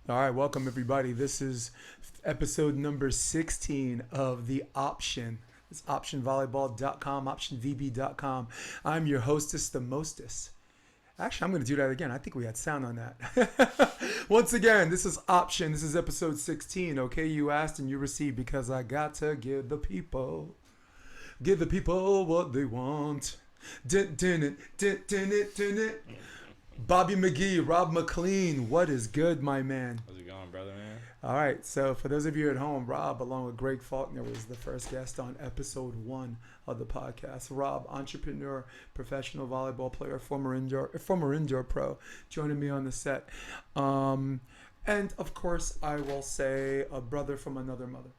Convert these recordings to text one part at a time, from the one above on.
All right, welcome everybody. This is episode number 16 of The Option. It's optionvolleyball.com, optionvb.com. I'm your hostess, the mostess. Actually, I'm going to do that again. I think we had sound on that. Once again, this is Option. This is episode 16. Okay, you asked and you received because I got to give the people what they want. Bobby McGee, Rob McLean, what is good, my man? How's it going, brother, man? All right, so for those of you at home, Rob, along with Greg Faulkner, was the first guest on episode 1 of the podcast. Rob, entrepreneur, professional volleyball player, former indoor pro, joining me on the set. And of course, I will say a brother from another mother,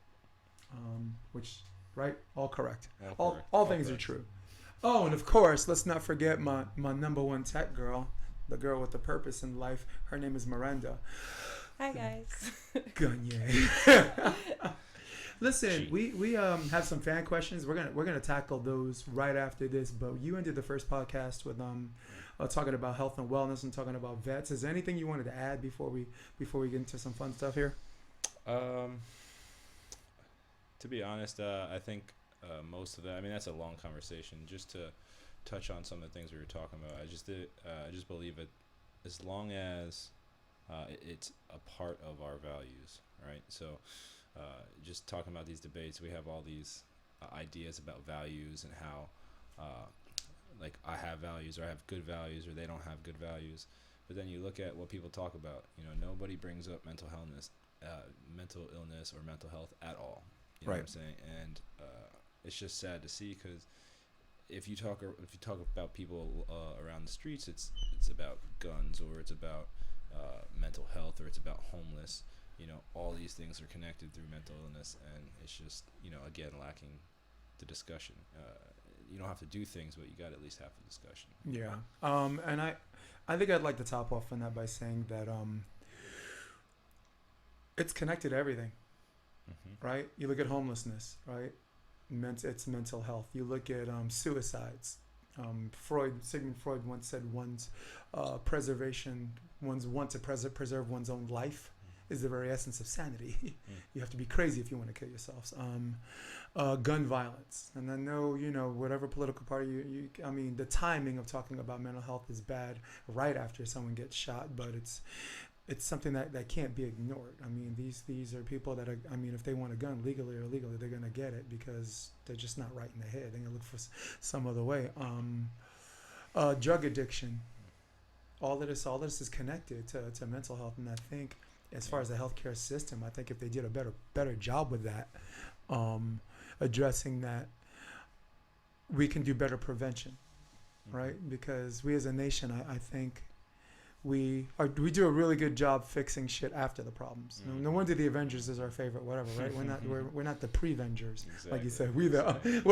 which, right? All correct. All things are true. Oh, and of course, let's not forget my number one tech girl. The girl with the purpose in life. Her name is Miranda. Hi guys. Gagne. Listen, we have some fan questions. We're gonna tackle those right after this. But you ended the first podcast with talking about health and wellness and talking about vets. Is there anything you wanted to add before we get into some fun stuff here? To be honest, I think most of that. I mean, that's a long conversation. Just to touch on some of the things we were talking about. I just believe it, as long as it's a part of our values, right? So just talking about these debates, we have all these ideas about values and how like I have values or I have good values or they don't have good values. But then you look at what people talk about, nobody brings up mental illness or mental health at all. You know what I'm saying? And it's just sad to see, because if you talk about people around the streets, it's about guns, or it's about mental health, or it's about homeless. All these things are connected through mental illness, and it's just again lacking the discussion. You don't have to do things, but you got to at least have the discussion. Yeah. And I think I'd like to top off on that by saying that it's connected to everything. Mm-hmm. Right? You look at homelessness, right? It's mental health. You look at suicides. Sigmund Freud once said one's want to preserve one's own life is the very essence of sanity. You have to be crazy if you want to kill yourselves. Gun violence. And I know, whatever political party the timing of talking about mental health is bad right after someone gets shot, but it's something that can't be ignored. I mean, these are people that are, if they want a gun legally or illegally, they're going to get it because they're just not right in the head. They're going to look for some other way. Drug addiction. All of this is connected to mental health. And I think as far as the healthcare system, I think if they did a better job with that, addressing that, we can do better prevention, right? Because we as a nation, I think, we do a really good job fixing shit after the problems. Mm-hmm. No wonder the Avengers is our favorite, whatever, right? We're not the pre-Vengers, exactly. Like you said. We're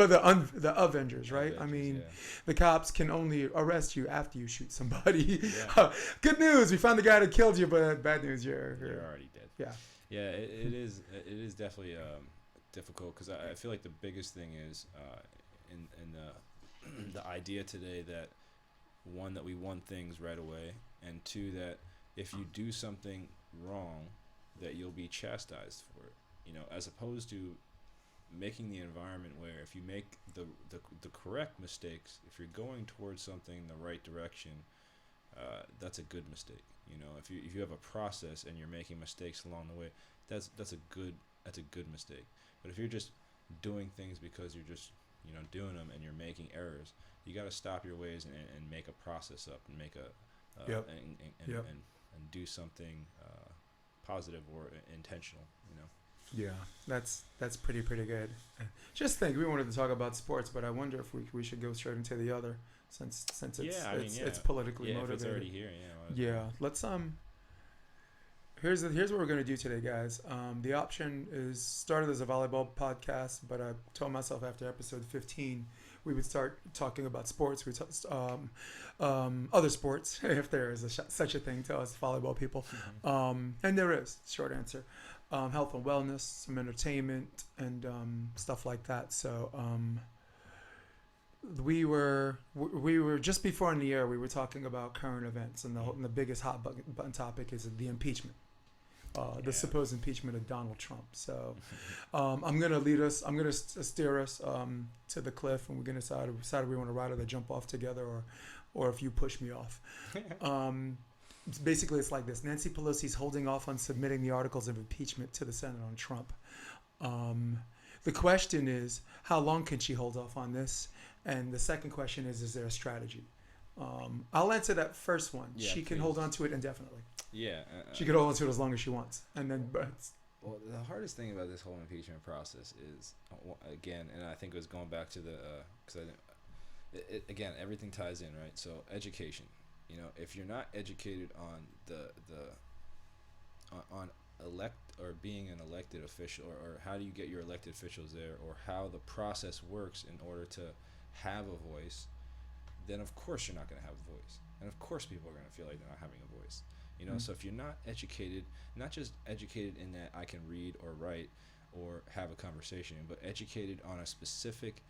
the Avengers, right? Avengers, The cops can only arrest you after you shoot somebody. Yeah. Good news, we found the guy that killed you, but bad news, you're already dead. Yeah. Yeah, it is definitely difficult, because I feel like the biggest thing is in the idea today that, one, that we want things right away, and two, that if you do something wrong, that you'll be chastised for it. As opposed to making the environment where if you make the correct mistakes, if you're going towards something in the right direction, that's a good mistake. If you have a process and you're making mistakes along the way, that's a good mistake. But if you're just doing things because you're just doing them and you're making errors, you got to stop your ways and make a process up and make and do something positive or intentional. Yeah, that's pretty good. Just think, we wanted to talk about sports, but I wonder if we should go straight into the other, since it's politically motivated. If it's already here, yeah. Let's Here's what we're going to do today, guys. The Option is started as a volleyball podcast, but I told myself after episode 15 we would start talking about sports. We other sports, if there is such a thing to us volleyball people. Mm-hmm. And there is, short answer. Health and wellness, some entertainment, and stuff like that. So we were just before in the air, we were talking about current events, and the biggest hot button topic is the impeachment. the supposed impeachment of Donald Trump. So I'm going to steer us to the cliff, and we're going to decide if we want to ride or jump off together, or if you push me off. Basically, it's like this. Nancy Pelosi's holding off on submitting the articles of impeachment to the Senate on Trump. The question is, how long can she hold off on this? And the second question is there a strategy? I'll answer that first one. Yeah, she can hold on to it indefinitely. Yeah. She can hold on to it as long as she wants. And then, well, the hardest thing about this whole impeachment process is, again, and I think it was going back to again, everything ties in, right? So education. You know, if you're not educated on on elect or being an elected official, or how do you get your elected officials there, or how the process works in order to have a voice, then of course you're not going to have a voice, and of course people are going to feel like they're not having a voice. You know, so if you're not educated, not just educated in that I can read or write or have a conversation, but educated on a specific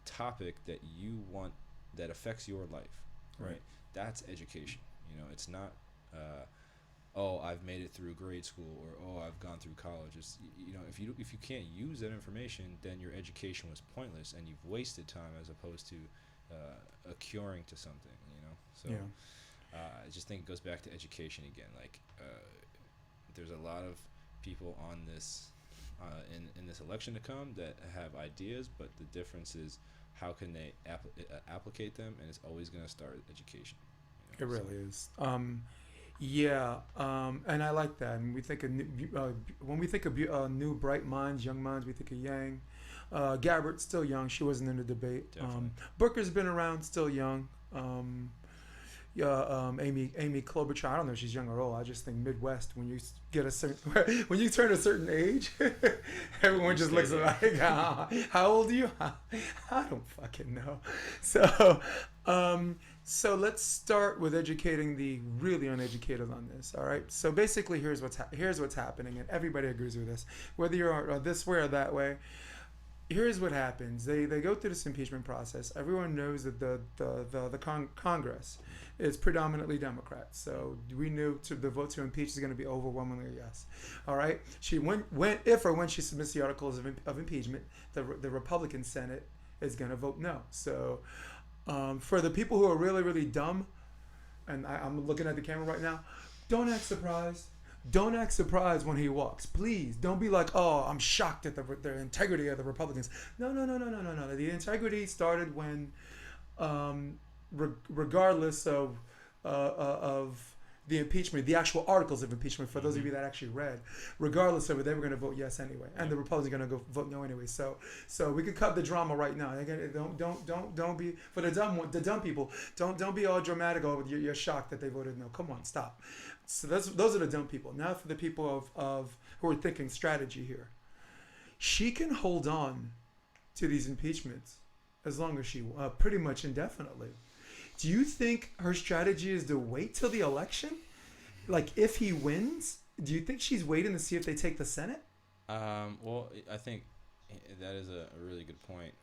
topic that you want, that affects your life, right? That's education. You know, it's not, oh, I've made it through grade school, or oh, I've gone through college. It's, you know, if you can't use that information, then your education was pointless and you've wasted time as opposed to accruing to something. You know, so. yeah. I just think it goes back to education again. Like, there's a lot of people on this, in this election to come that have ideas, but the difference is how can they applicate them, and it's always going to start with education. You know, It really is. And I like that. And we think when we think of new bright minds, young minds, we think of Yang. Gabbert's still young. She wasn't in the debate. Booker's been around, still young. Amy Klobuchar, I don't know if she's young or old. I just think Midwest, when you get when you turn a certain age, everyone just looks like, how old are you? I don't fucking know. So let's start with educating the really uneducated on this. All right. So basically, here's what's happening, and everybody agrees with this, whether you're this way or that way. Here's what happens. They go through this impeachment process. Everyone knows that the Congress is predominantly Democrats. So we knew the vote to impeach is going to be overwhelmingly yes. All right. When she submits the articles of impeachment, the Republican Senate is going to vote no. So for the people who are really, really dumb, and I'm looking at the camera right now, don't act surprised. Don't act surprised when he walks. Please don't be like, oh, I'm shocked at the integrity of the Republicans. No. The integrity started when, regardless of the impeachment, the actual articles of impeachment, for those of you that actually read, regardless of it, they were going to vote yes anyway, and the Republicans are going to go vote no anyway. So we could cut the drama right now. Don't be, for the dumb people. Don't be all dramatic over you're shocked that they voted no. Come on, stop. So those are the dumb people. Now for the people of who are thinking strategy here. She can hold on to these impeachments as long as she pretty much indefinitely. Do you think her strategy is to wait till the election? Like, if he wins, do you think she's waiting to see if they take the Senate? Well, I think that is a really good point.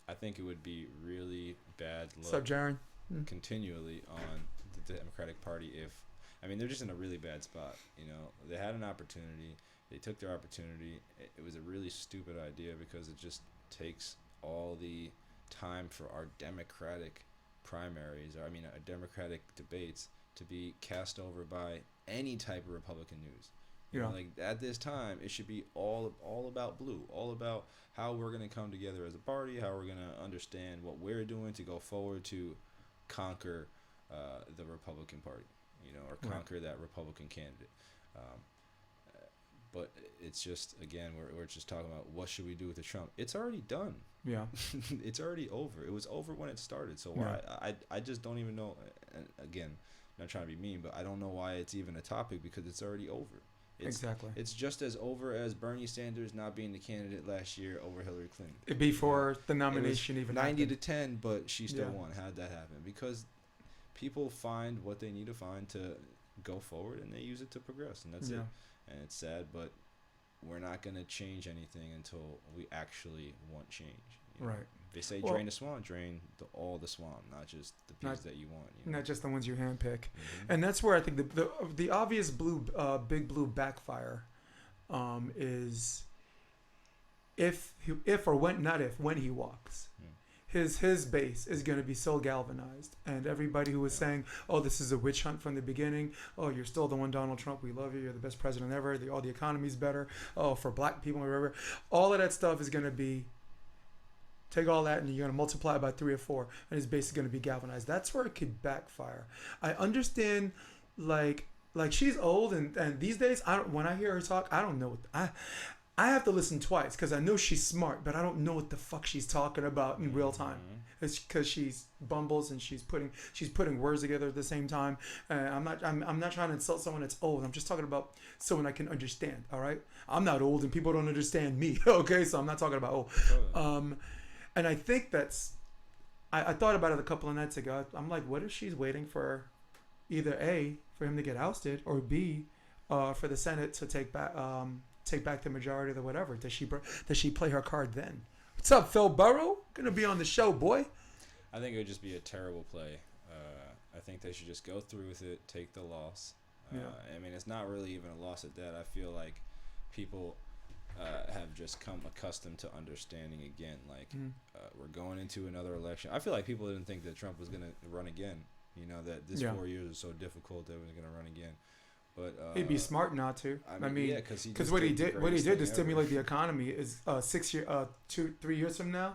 I think it would be really bad look. What's up, Jaron? Continually on the Democratic Party if, I mean, they're just in a really bad spot. You know, they had an opportunity. They took their opportunity. It was a really stupid idea because it just takes all the time for our Democratic primaries, or our Democratic debates to be cast over by any type of Republican news. You know, like at this time, it should be all about blue, all about how we're going to come together as a party, how we're going to understand what we're doing to go forward to conquer the Republican Party, you know, or conquer that Republican candidate. But it's just, again, we're just talking about what should we do with the Trump. It's already done. Yeah. It's already over. It was over when it started. So why? I just don't even know. And again, not trying to be mean, but I don't know why it's even a topic because it's already over. Exactly. It's just as over as Bernie Sanders not being the candidate last year over Hillary Clinton. Before the nomination even 90 to 10, but she still won. How'd that happen? Because people find what they need to find to go forward, and they use it to progress, and that's it. And it's sad, but we're not going to change anything until we actually want change. You know? Right. They say drain the swamp, drain all the swamp, not just the pieces that you want. Not just the ones you handpick. Mm-hmm. And that's where I think the obvious big blue backfire is when he walks. His base is going to be so galvanized, and everybody who was saying, "Oh, this is a witch hunt from the beginning. Oh, you're still the one, Donald Trump. We love you. You're the best president ever. The economy's better. Oh, for black people, whatever." All of that stuff is going to be. Take all that and you're going to multiply it by 3 or 4, and his base is going to be galvanized. That's where it could backfire. I understand, like she's old, and these days, when I hear her talk, I don't know. I have to listen twice because I know she's smart, but I don't know what the fuck she's talking about in real time. It's because she's bumbles and she's putting words together at the same time. I'm not trying to insult someone that's old. I'm just talking about someone I can understand. All right, I'm not old and people don't understand me. Okay, so I'm not talking about old. And I think I thought about it a couple of nights ago. I'm like, what if she's waiting for either A, for him to get ousted, or B, for the Senate to take back the majority of the whatever? Does she play her card then? What's up, Phil Burrow? Gonna be on the show, boy. I think it would just be a terrible play. I think they should just go through with it, take the loss. I mean, it's not really even a loss at that. I feel like people have just come accustomed to understanding again. Like, we're going into another election. I feel like people didn't think that Trump was going to run again. You know, that this 4 years was so difficult that he was going to run again. But he'd be smart not to. I mean, because what he did to stimulate the economy is 3 years from now,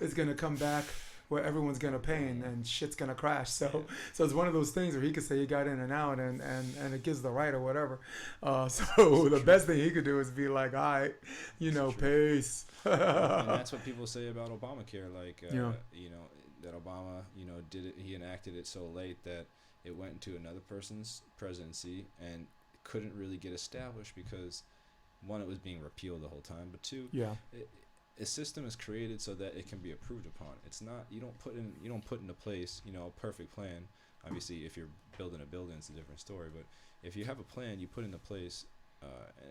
is going to come back where everyone's going to pay and shit's going to crash. So it's one of those things where he could say he got in and out and it gives the right or whatever. So the best thing he could do is be like, all right, peace. And that's what people say about Obamacare. Like, that Obama, did it. He enacted it so late that it went into another person's presidency and couldn't really get established because, one, it was being repealed the whole time, but two, a system is created so that it can be approved upon. It's not, you don't put into place, a perfect plan. Obviously, if you're building a building, it's a different story. But if you have a plan, you put into place,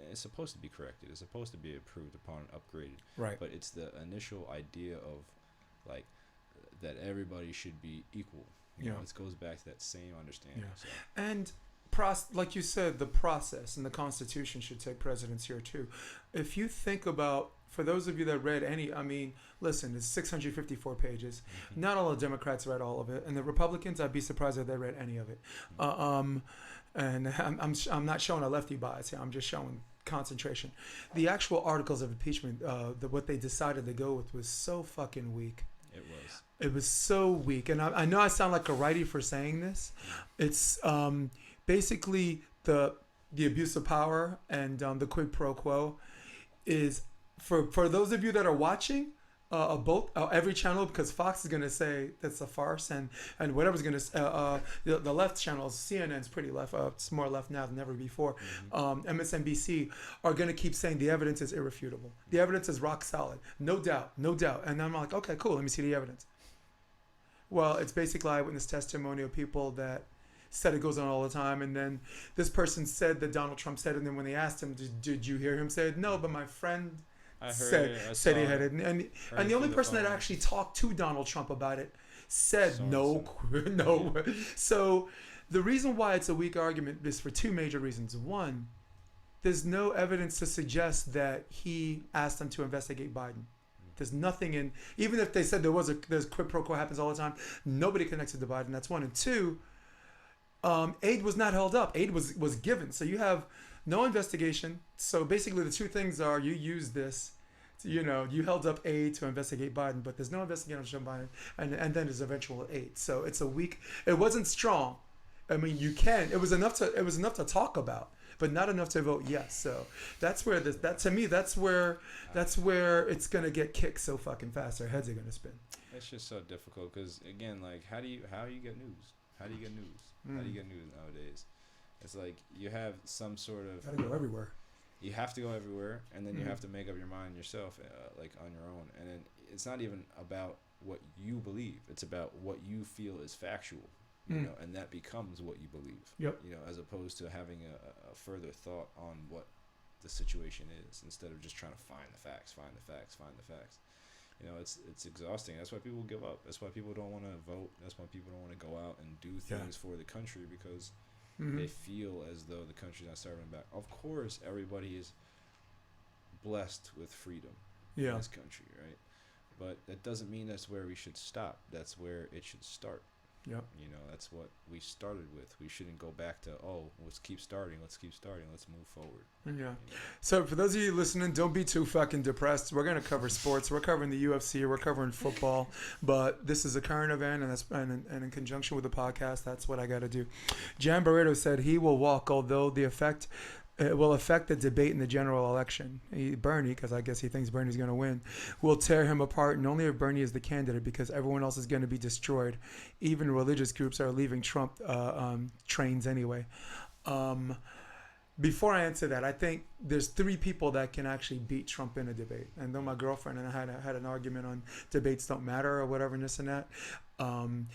it's supposed to be corrected. It's supposed to be approved upon, upgraded. Right. But it's the initial idea of, like, that everybody should be equal. It goes back to that same understanding. Yeah. So. And like you said, the process and the Constitution should take precedence here too. If you think about, for those of you that read listen, it's 654 pages. Mm-hmm. Not all the Democrats read all of it, and the Republicans, I'd be surprised if they read any of it. And I'm not showing a lefty bias here. I'm just showing concentration. The actual articles of impeachment, what they decided to go with was so fucking weak. It was so weak. And I know I sound like a righty for saying this. It's basically the abuse of power and the quid pro quo is, for those of you that are watching every channel, because Fox is going to say that's a farce, and whatever's going to the left channels, CNN's pretty left, it's more left now than ever before. MSNBC are going to keep saying the evidence is irrefutable, the evidence is rock solid, no doubt, and I'm like, okay, cool, let me see the evidence. Well, it's basically eyewitness testimony of people that said it goes on all the time, and then this person said that Donald Trump said it, and then when they asked him, did you hear him say it? No, but my friend said he had it, and the only person that actually talked to Donald Trump about it said no. So the reason why it's a weak argument is for two major reasons. One, there's no evidence to suggest that he asked them to investigate Biden. There's nothing in, even if they said there's quid pro quo happens all the time, nobody connected to Biden. That's one. And two, aid was not held up. Aid was given. So you have no investigation. So basically the two things are, you use this, you held up aid to investigate Biden, but there's no investigation on Biden, and then there's eventual aid. So it's a weak, it wasn't strong. I mean, it was enough to talk about, but not enough to vote yes. So that's where that's where it's going to get kicked so fucking fast. Our heads are going to spin. It's just so difficult because, again, like, how do you get news? How do you get news nowadays? It's like you have some sort of... Gotta go everywhere. You have to go everywhere, and then you have to make up your mind yourself, like, on your own. And then it's not even about what you believe. It's about what you feel is factual, and that becomes what you believe. Yep. As opposed to having a further thought on what the situation is, instead of just trying to find the facts. it's exhausting. That's why people give up. That's why people don't want to vote. That's why people don't want to go out and do things for the country, because they feel as though the country's not serving them back. Of course, everybody is blessed with freedom in this country, right? But that doesn't mean that's where we should stop. That's where it should start. Yep. That's what we started with. We shouldn't go back to, let's keep starting. Let's move forward. Yeah. So for those of you listening, don't be too fucking depressed. We're going to cover sports. We're covering the UFC. We're covering football. But this is a current event, and in conjunction with the podcast, that's what I got to do. Jan Barreto said he will walk, although it will affect the debate in the general election. Bernie, because I guess he thinks Bernie's going to win, will tear him apart, and only if Bernie is the candidate, because everyone else is going to be destroyed. Even religious groups are leaving Trump trains anyway. Before I answer that, I think there's 3 people that can actually beat Trump in a debate. And though my girlfriend and I had an argument on debates don't matter or whatever and this and that,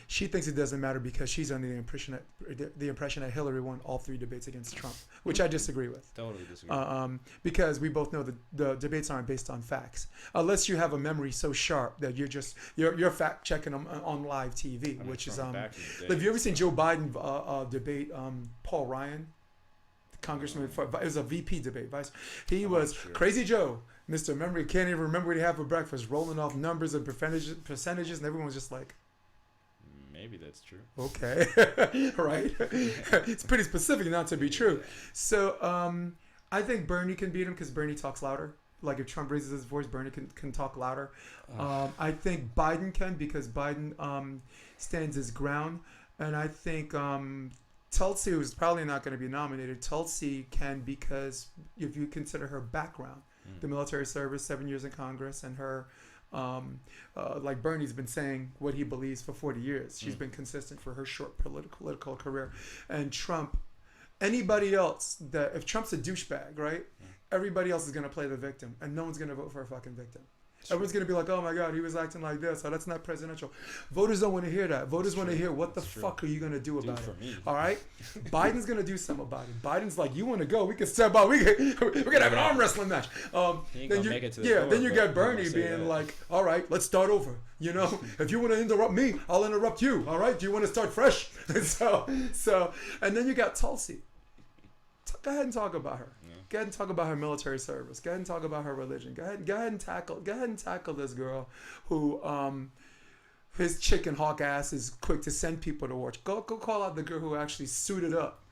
she thinks it doesn't matter because she's under the impression that Hillary won all 3 debates against Trump, which I disagree with. Totally disagree. Because we both know that the debates aren't based on facts, unless you have a memory so sharp that you're fact checking them on live TV, which is have you ever seen Joe Biden debate Paul Ryan? Congressman, it was a VP debate. He was Crazy Joe, Mr. Memory, can't even remember what he had for breakfast, rolling off numbers and percentages, and everyone was just like, maybe that's true. Okay, right? It's pretty specific not to be true. So I think Bernie can beat him because Bernie talks louder. Like if Trump raises his voice, Bernie can talk louder. I think Biden can because Biden stands his ground, and I think Tulsi, who's probably not going to be nominated, Tulsi can because if you consider her background, the military service, 7 years in Congress, and her, like Bernie's been saying what he believes for 40 years. She's been consistent for her short political career. And Trump, anybody else, if Trump's a douchebag, right? Everybody else is going to play the victim, and no one's going to vote for a fucking victim. Everyone's going to be like, oh my God, he was acting like this. Oh, that's not presidential. Voters don't want to hear that. Voters want to hear what the fuck are you going to do about it? All right? Biden's going to do something about it. Biden's like, you want to go? We can step out. We're going to have an arm wrestling match. Then you get Bernie being like, all right, let's start over. If you want to interrupt me, I'll interrupt you. All right? Do you want to start fresh? And then you got Tulsi. Go ahead and talk about her. Go ahead and talk about her military service. Go ahead and talk about her religion. Go ahead and tackle this girl who his chicken hawk ass is quick to send people to watch. Go call out the girl who actually suited up,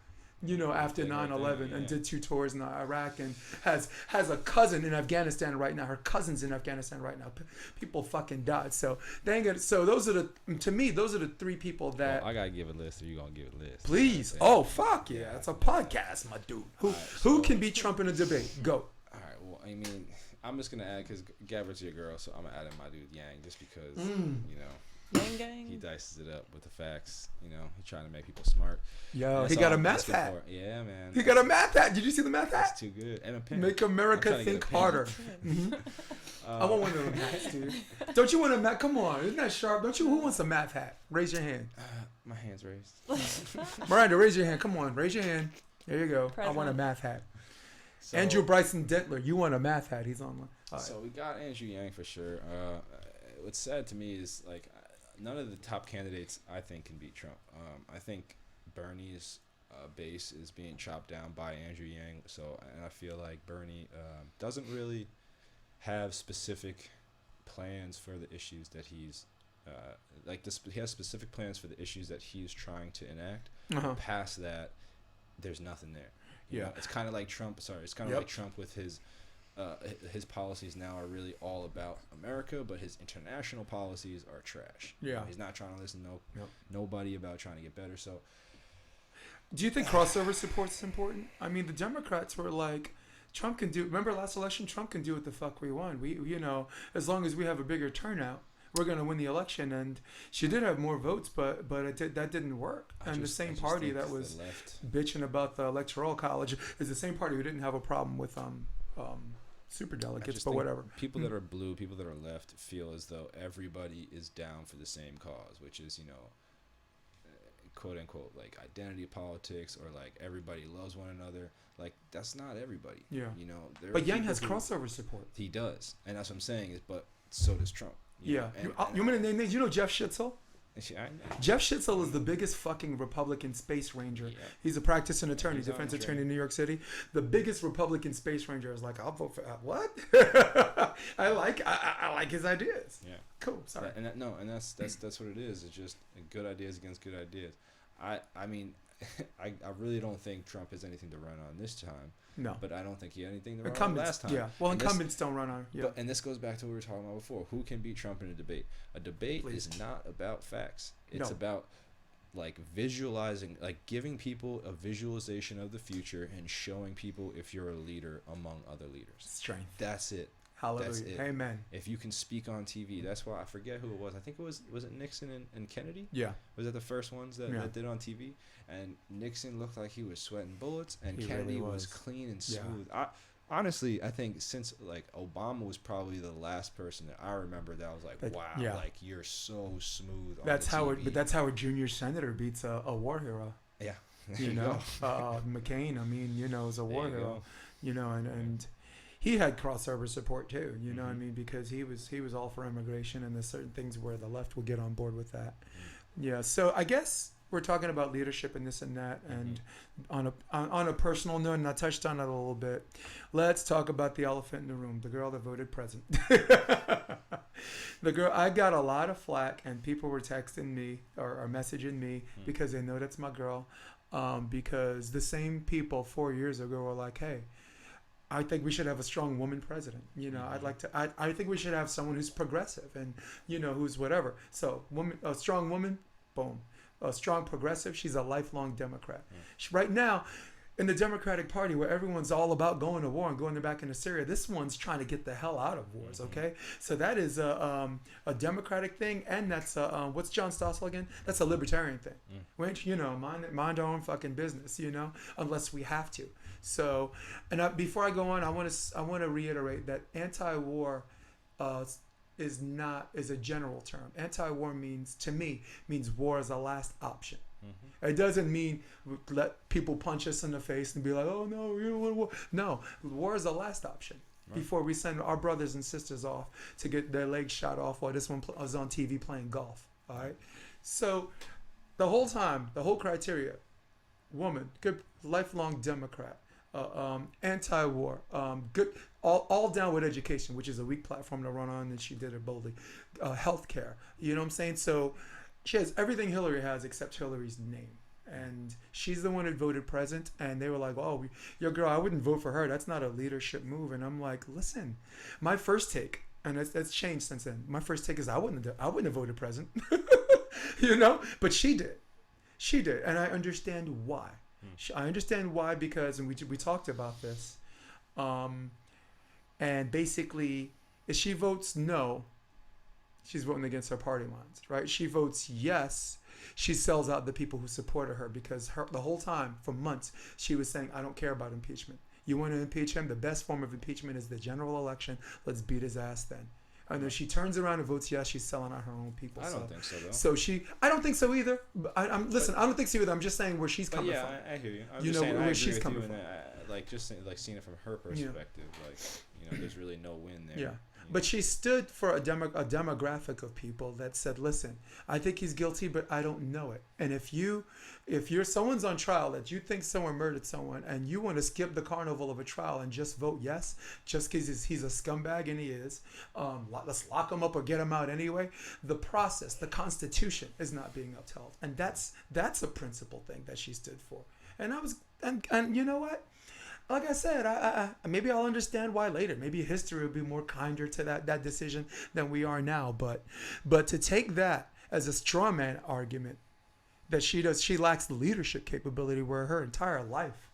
after 9/11 and did 2 tours in Iraq and has a cousin in Afghanistan right now. Her cousin's in Afghanistan right now. People fucking died. So dang it. So those are the 3 people that. Well, I gotta give a list. Or you gonna give a list? Please. Oh fuck yeah! It's a podcast, my dude. Who can beat Trump in a debate? Go. All right. Well, I mean, I'm just gonna add because Gabbard's your girl, so I'm gonna add in my dude Yang just because Yang gang. he dices it up with the facts. He's trying to make people smart. Yo, he got a math hat. Yeah, man. He got a math hat. Did you see the math hat? That's too good. And a pen. Make America think harder. I want one of them hats, dude. Don't you want a math? Come on, isn't that sharp? Don't you? Who wants a math hat? Raise your hand. My hand's raised. Miranda, raise your hand. Come on, raise your hand. There you go. Present. I want a math hat. So, Andrew Bryson Dentler, you want a math hat? He's on one. Right. So we got Andrew Yang for sure. What's sad to me is like none of the top candidates I think can beat Trump. I think Bernie's base is being chopped down by Andrew Yang. And I feel like Bernie doesn't really have specific plans for the issues that he's he has specific plans for the issues that he's trying to enact. Past that, there's nothing there. You know, it's kind of like Trump. It's kind of like Trump with his policies now are really all about America, but his international policies are trash. He's not trying to listen to nobody about trying to get better. So, do you think crossover support is important? I mean, the Democrats were like, Trump can do. Remember last election, Trump can do what the fuck we want. We as long as we have a bigger turnout, we're going to win the election. And she did have more votes, but that didn't work. And the same party that was bitching about the electoral college is the same party who didn't have a problem with super delegates, but whatever. People that are blue, people that are left feel as though everybody is down for the same cause, which is, quote unquote, like identity politics or like everybody loves one another. Like that's not everybody. But Yang has crossover support. He does. And that's what I'm saying but so does Trump. Yeah. You mean to name names? You know Jeff Schitzel? Jeff Schitzel is the biggest fucking Republican space ranger. Yeah. He's a practicing attorney, He's defense on attorney in New York City. The biggest Republican space ranger is like, I'll vote for what? I like his ideas. Yeah. Cool. Sorry. That's what it is. It's just good ideas against good ideas. I mean, I really don't think Trump has anything to run on this time. No. But I don't think he had anything to run on last time. Yeah. Well, incumbents don't run on. Yeah. And this goes back to what we were talking about before. Who can beat Trump in a debate? A debate is not about facts. It's about like visualizing, like giving people a visualization of the future and showing people if you're a leader among other leaders. Strength. That's it. Hallelujah. That's it. Amen. If you can speak on TV, that's why I forget who it was. I think it was it Nixon and Kennedy? Yeah. Was that the first ones that did on TV? And Nixon looked like he was sweating bullets, and Kennedy really was clean and smooth. Honestly, I think since like Obama was probably the last person that I remember that I was like, wow, like you're so smooth. That's how it. But that's how a junior senator beats a war hero. Yeah. You know, McCain. I mean, you know, is a war hero. You know, and he had crossover support too. You know what I mean? Because he was all for immigration, and there's certain things where the left will get on board with that. Yeah. So I guess we're talking about leadership and this and that, and on a personal note, and I touched on it a little bit. Let's talk about the elephant in the room, the girl that voted president. The girl, I got a lot of flack, and people were texting me or messaging me because they know that's my girl. Because the same people 4 years ago were like, hey, I think we should have a strong woman president. You know, I think we should have someone who's progressive and, you know, who's whatever. So a strong woman, boom. A strong progressive, she's a lifelong Democrat. Right now, in the Democratic Party, where everyone's all about going to war and going back into Syria, this one's trying to get the hell out of wars, okay? So that is a Democratic thing, and that's what's John Stossel again? That's a libertarian thing. Which, you know, mind our own fucking business, you know, unless we have to. So, and before I go on, I want to reiterate that anti-war is a general term. Anti-war means war is a last option. It doesn't mean let people punch us in the face and be like, oh no, you don't want war. No, war is the last option before we send our brothers and sisters off to get their legs shot off while this one was on TV playing golf. All right. So the whole time, the whole criteria, woman, good, lifelong Democrat, anti-war, good, all down with education, which is a weak platform to run on, and she did it boldly. Healthcare, you know what I'm saying? So she has everything Hillary has except Hillary's name, and she's the one who voted president. And they were like, "Oh, your girl, I wouldn't vote for her. That's not a leadership move." And I'm like, "Listen, my first take, and that's changed since then. My first take is I wouldn't have voted president, you know, but she did, and I understand why." I understand why, because, and we talked about this, and basically, if she votes no, she's voting against her party lines, right? She votes yes, she sells out the people who supported her, because the whole time, for months, she was saying, I don't care about impeachment. You want to impeach him? The best form of impeachment is the general election. Let's beat his ass then. And then she turns around and votes yes, she's selling out her own people. I don't think so, though. So I don't think so either. I don't think so either. I'm just saying where she's coming from. I hear you. I'm you just know saying, where I she's agree with coming you, from. And like seeing it from her perspective, like, you know, there's really no win there. Yeah. But she stood for a demographic of people that said, listen, I think he's guilty, but I don't know it. And if you're someone's on trial that you think someone murdered someone, and you want to skip the carnival of a trial and just vote yes, just because he's a scumbag, and he is, let's lock him up or get him out anyway. The process, the Constitution is not being upheld. And that's a principle thing that she stood for. And and you know what? Like I said, I maybe I'll understand why later. Maybe history will be more kinder to that decision than we are now. But to take that as a straw man argument that she lacks the leadership capability, where her entire life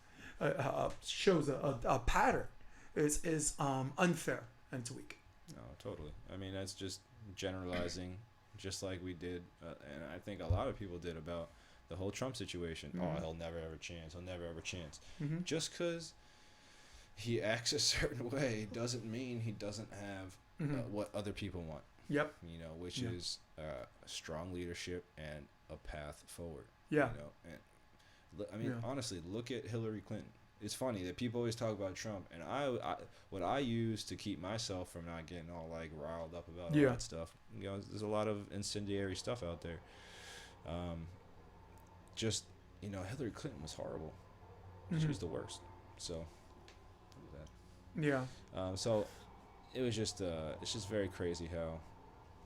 shows a pattern, is unfair and it's weak. No, totally. I mean, that's just generalizing, just like we did, and I think a lot of people did about the whole Trump situation. Oh, he'll never ever chance. He'll never ever chance. Just because he acts a certain way doesn't mean he doesn't have what other people want. Yep. You know, which is strong leadership and a path forward. Yeah. You know, and I mean, honestly, look at Hillary Clinton. it's funny that people always talk about Trump, and what I use to keep myself from not getting all like riled up about all that stuff. You know, there's a lot of incendiary stuff out there. Just, you know, Hillary Clinton was horrible. She was the worst. So, yeah. So it was just it's just very crazy how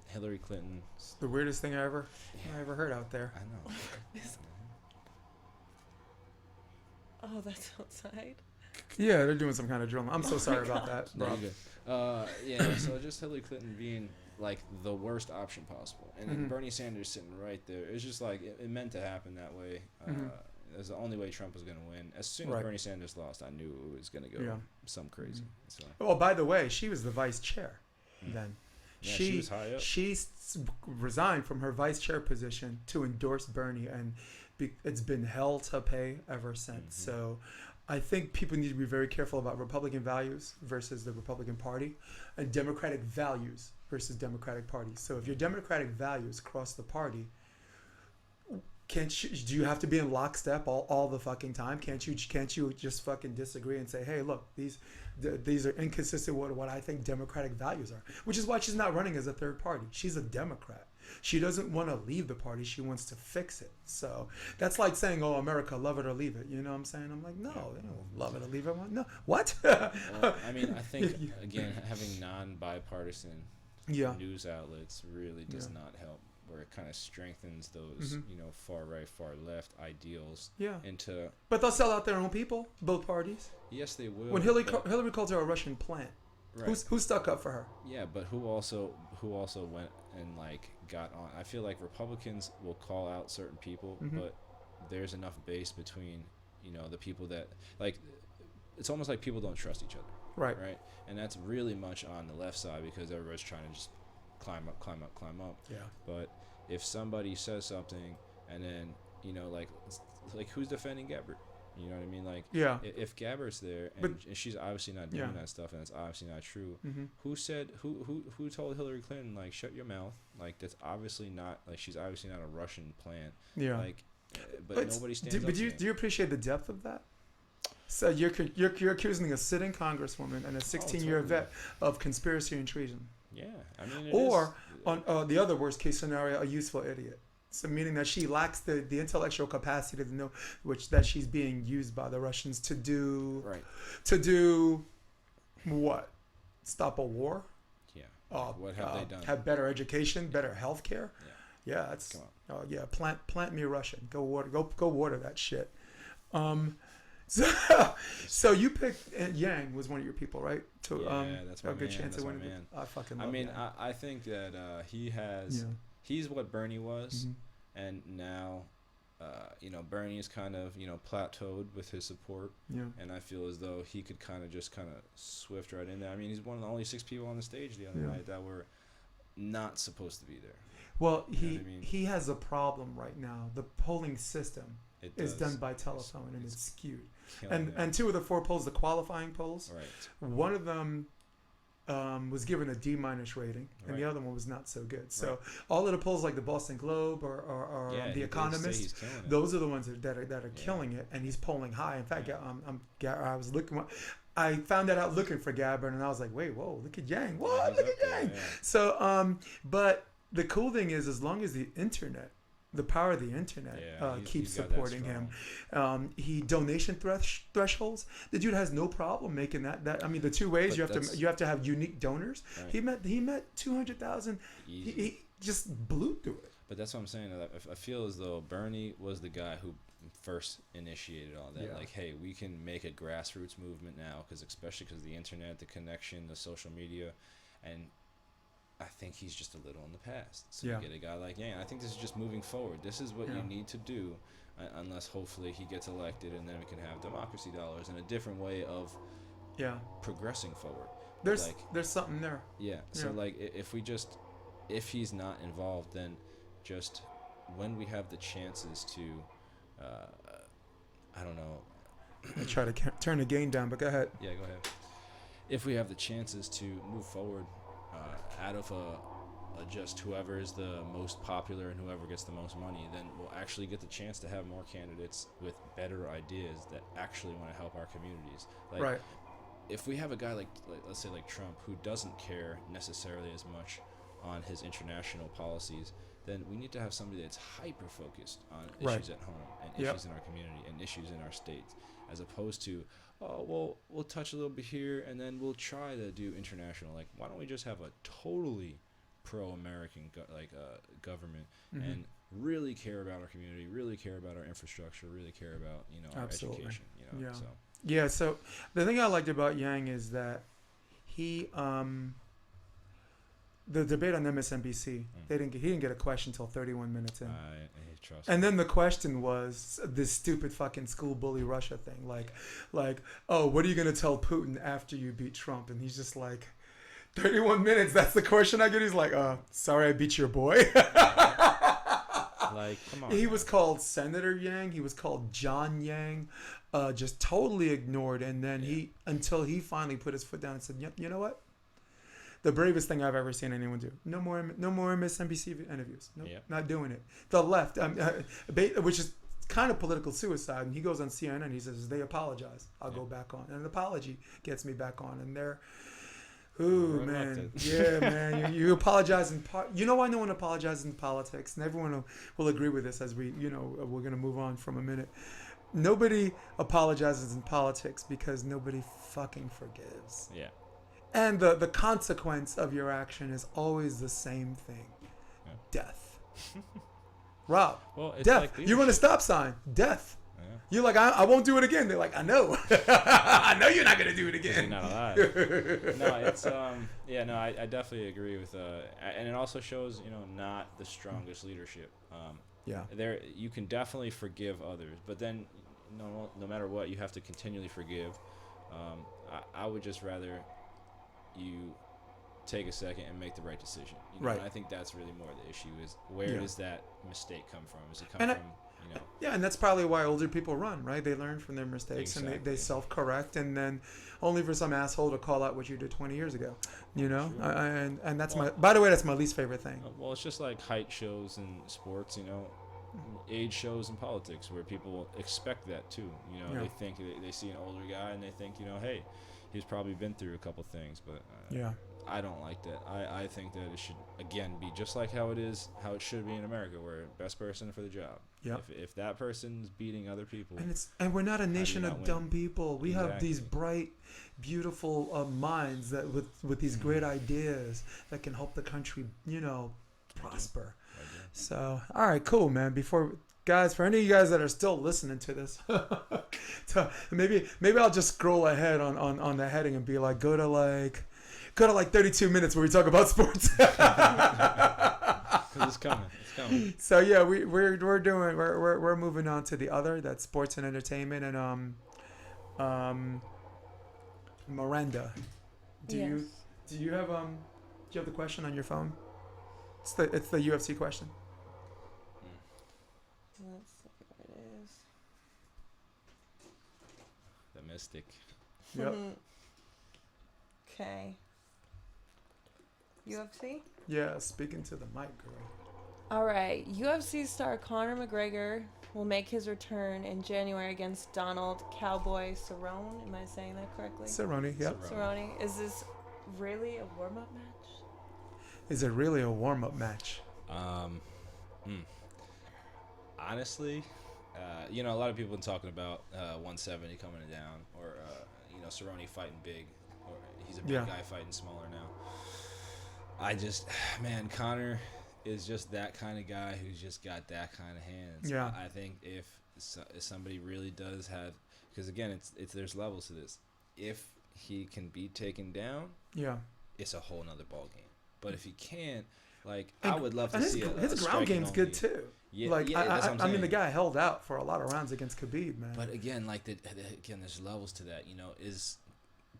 Hillary Clinton. It's the weirdest thing I ever heard out there. I know. Oh, that's outside. Yeah, they're doing some kind of drilling. I'm so sorry about that, bro. No, you're good. So just Hillary Clinton being like the worst option possible, and then Bernie Sanders sitting right there. It's just like it meant to happen that way. It was the only way Trump was going to win. As soon as Bernie Sanders lost, I knew it was going to go some crazy. So. Oh, by the way, she was the vice chair then. Yeah, she was high up. She resigned from her vice chair position to endorse Bernie, and it's been hell to pay ever since. So I think people need to be very careful about Republican values versus the Republican Party, and Democratic values versus Democratic Party. So if your Democratic values cross the party, do you have to be in lockstep all the fucking time? Can't you just fucking disagree and say, hey, look, these are inconsistent with what I think Democratic values are? Which is why she's not running as a third party. She's a Democrat. She doesn't want to leave the party. She wants to fix it. So that's like saying, oh, America, love it or leave it. You know what I'm saying? I'm like, no, they don't love it or leave it. No, what? Well, I mean, I think, again, having non-bipartisan news outlets really does not help, where it kind of strengthens those, you know, far right, far left ideals into... But they'll sell out their own people, both parties. Yes, they will. When Hillary calls her a Russian plant, who stuck up for her? Yeah, but who also went and, like, got on... I feel like Republicans will call out certain people, but there's enough base between, you know, the people that... Like, it's almost like people don't trust each other. Right. Right? And that's really much on the left side because everybody's trying to just climb up. Yeah. But if somebody says something and then, you know, like who's defending Gabbard? You know what I mean? Like, if Gabbard's there and she's obviously not doing that stuff and it's obviously not true, who told Hillary Clinton, like, shut your mouth? Like, that's obviously not, like, she's obviously not a Russian plant. Yeah. Like, but nobody stands up. But do you appreciate the depth of that? So you're accusing a sitting congresswoman and a 16-year vet of conspiracy and treason. Yeah, I mean, on the other worst case scenario, a useful idiot. So meaning that she lacks the intellectual capacity to know that she's being used by the Russians to do what? Stop a war? Yeah. What have they done? Have better education, better health care? Yeah, that's plant me Russian. Go water that shit. So you picked Yang was one of your people, right? That's my good man. chance That's to my win. man. I fucking love I mean, Yang. I think that he's what Bernie was, and now, you know, Bernie's kind of, you know, plateaued with his support, and I feel as though he could kind of swift right in there. I mean, he's one of the only 6 people on the stage the other night that were not supposed to be there. Well, he has a problem right now. The polling system is done by telephone, and it's skewed. And 2 of the 4 polls, the qualifying polls, one of them was given a D- rating, and the other one was not so good. So all of the polls, like the Boston Globe or The Economist, those are the ones that are killing it, and he's polling high. In fact, I was looking. I found that out looking for Gabbard, and I was like, whoa, look at Yang. Whoa, look at Yang. Yeah. So, but the cool thing is, as long as the power of the internet keeps supporting him. He donation thresholds. The dude has no problem making that. I mean, the 2 ways you have to have unique donors. Right. He met 200,000. He just blew through it. But that's what I'm saying. I feel as though Bernie was the guy who first initiated all that. Yeah. Like, hey, we can make a grassroots movement now, especially because the internet, the connection, the social media, and I think he's just a little in the past. So you get a guy like Yang. I think this is just moving forward. This is what you need to do, unless hopefully he gets elected, and then we can have democracy dollars and a different way of progressing forward. There's something there. Yeah. So like if he's not involved, then just when we have the chances to, I don't know. I try to turn the game down, but go ahead. Yeah, go ahead. If we have the chances to move forward out of just whoever is the most popular and whoever gets the most money, then we'll actually get the chance to have more candidates with better ideas that actually want to help our communities. Like, right. if we have a guy like let's say like Trump, who doesn't care necessarily as much on his international policies, then we need to have somebody that's hyper focused on Right. issues at home and Yep. issues in our community and issues in our states, as opposed to, oh well, we'll touch a little bit here and then we'll try to do international. Like, why don't we just have a totally pro-American government Mhm. and really care about our community, really care about our infrastructure, really care about our Absolutely. education. Yeah. So Yeah, so the thing I liked about Yang is that he the debate on MSNBC, he didn't get a question until 31 minutes in. I trust. And then the question was this stupid fucking school bully Russia thing, like, oh, what are you gonna tell Putin after you beat Trump? And he's just like, 31 minutes. That's the question I get. He's like, sorry, I beat your boy. Like, come on. He was called Senator Yang. He was called John Yang. Just totally ignored. And then until he finally put his foot down and said, you know what? The bravest thing I've ever seen anyone do. No more MSNBC interviews. Nope, not doing it. The left, which is kind of political suicide. And he goes on CNN and he says, they apologize. I'll go back on. And an apology gets me back on. And they're, ooh, man. Yeah, man. You apologize in you know why no one apologizes in politics? And everyone will agree with this as we're going to move on from a minute. Nobody apologizes in politics because nobody fucking forgives. Yeah. And the consequence of your action is always the same thing. Yeah. Death. Rob. Well, it's death. like You run a stop sign. Death. Yeah. You're like, I won't do it again. They're like, I know. I know you're not going to do it again. You're not alive. No, it's I definitely agree with and it also shows, not the strongest leadership. There you can definitely forgive others, but then no matter what, you have to continually forgive. I would just rather you take a second and make the right decision. Right. And I think that's really more the issue is where does that mistake come from? Does it come from Yeah, and that's probably why older people run, right? They learn from their mistakes and they self-correct, and then only for some asshole to call out what you did 20 years ago, Sure. And that's by the way, that's my least favorite thing. Well, it's just like height shows in sports, age shows in politics where people expect that too. They think they see an older guy and they think, hey, he's probably been through a couple things, but I don't like that. I think that it should, again, be just like how it should be in America, where best person for the job. Yep. If that person's beating other people. And we're not a nation of win? dumb people. We have these bright, beautiful minds that with these great ideas that can help the country, prosper. So, all right, cool, man. Guys, for any of you guys that are still listening to this, maybe I'll just scroll ahead on the heading and be like, go to like 32 minutes where we talk about sports. Because it's coming. So yeah, we're moving on to the other, that's sports and entertainment, and Miranda, do you have the question on your phone? It's the UFC question. Let's see what it is. The Mystic. Yep. Okay. UFC? Yeah, speaking to the mic, girl. All right. UFC star Conor McGregor will make his return in January against Donald Cowboy Cerrone. Am I saying that correctly? Cerrone, yep. Cerrone. Is this really a warm-up match? Is it really a warm-up match? Honestly, a lot of people have been talking about 170 coming down, or Cerrone fighting big, or he's a big guy fighting smaller now. Conor is just that kind of guy who's just got that kind of hands. Yeah. I think if somebody really does have, because again, it's there's levels to this. If he can be taken down, it's a whole nother ball game. But if he can't, I would love to see his ground game's good too. Yeah, I mean, the guy held out for a lot of rounds against Khabib, man. But again, there's levels to that.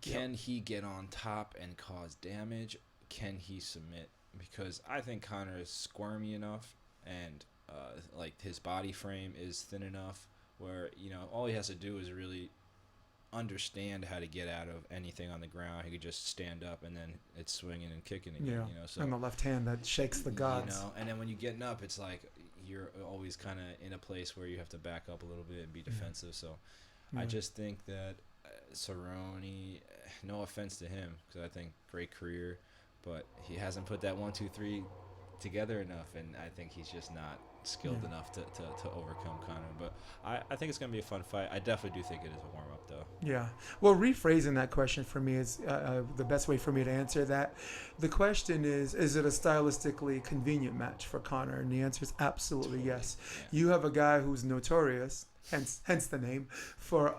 Can he get on top and cause damage? Can he submit? Because I think Conor is squirmy enough, and his body frame is thin enough where all he has to do is really understand how to get out of anything on the ground. He could just stand up and then it's swinging and kicking again. Yeah. You know, so And the left hand that shakes the gods. You know, and then when you're getting up, it's like you're always kind of in a place where you have to back up a little bit and be defensive. So I just think that Cerrone, no offense to him, because I think great career, but he hasn't put that 1, 2, 3 together enough, and I think he's just not skilled enough to overcome Conor. But I think it's going to be a fun fight. I definitely do think it is a warm-up, though. Yeah. Well, rephrasing that question for me is the best way for me to answer that. The question is it a stylistically convenient match for Conor? And the answer is absolutely yes. Yeah. You have a guy who's notorious, hence the name, for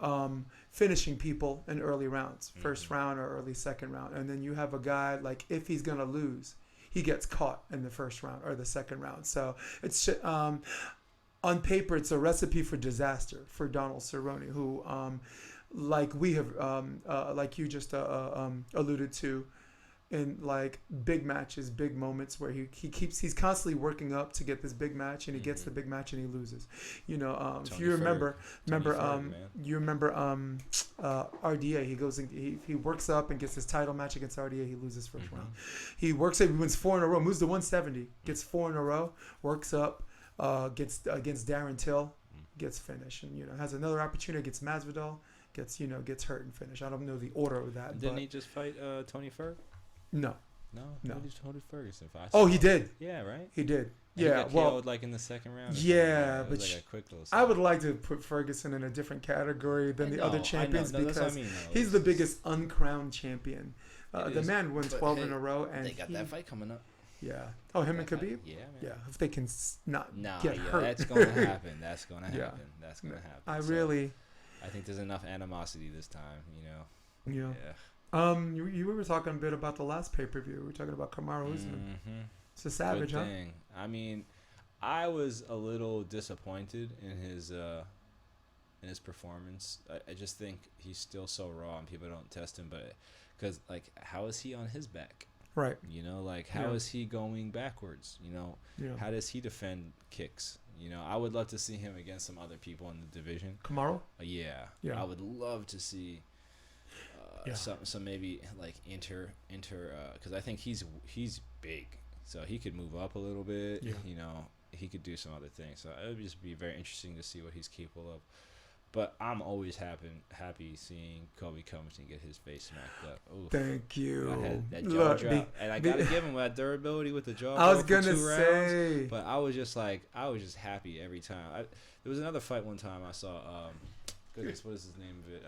finishing people in early rounds, first round or early second round. And then you have a guy, like, if he's going to lose, he gets caught in the first round or the second round. So it's on paper, it's a recipe for disaster for Donald Cerrone, who, like we have, like you just alluded to, in like big matches, big moments where he's constantly working up to get this big match, and he gets the big match and he loses. You know, if you remember, RDA, he goes and he works up and gets his title match against RDA. He loses first round. He works up, he wins 4 in a row, moves to 170, gets 4 in a row, works up, gets against Darren Till, gets finished, and has another opportunity against Masvidal, gets hurt and finished. I don't know the order of that. Didn't he just fight Tony Ferg? No. Tony Ferguson fight. Oh, he did. Yeah, right. He did. And yeah. He got KO'd like in the second round. Yeah, but like a quick little I would like to put Ferguson in a different category than the other champions because he's the biggest uncrowned champion. The man won 12 in a row, and they got that fight coming up. Yeah. Oh, him and Khabib. Yeah, man. Yeah. If they can not get hurt, that's gonna happen. That's gonna happen. That's gonna happen. I think there's enough animosity this time. Yeah. You were talking a bit about the last pay-per-view. We were talking about Kamaru Usman. It's a savage, Good thing. I mean, I was a little disappointed in his performance. I just think he's still so raw, and people don't test him. But because how is he on his back? Right. How is he going backwards? How does he defend kicks? I would love to see him against some other people in the division. Kamaru? Yeah. I would love to see some maybe inter because I think he's big, so he could move up a little bit. He could do some other things. So it would just be very interesting to see what he's capable of. But I'm always happy seeing Colby Covington get his face smacked up. Oof. Thank you. I had that jaw drop, and I gotta give him that durability with the jaw. I was gonna say, rounds, but I was just happy every time. There was another fight one time I saw. Goodness, what is his name of it?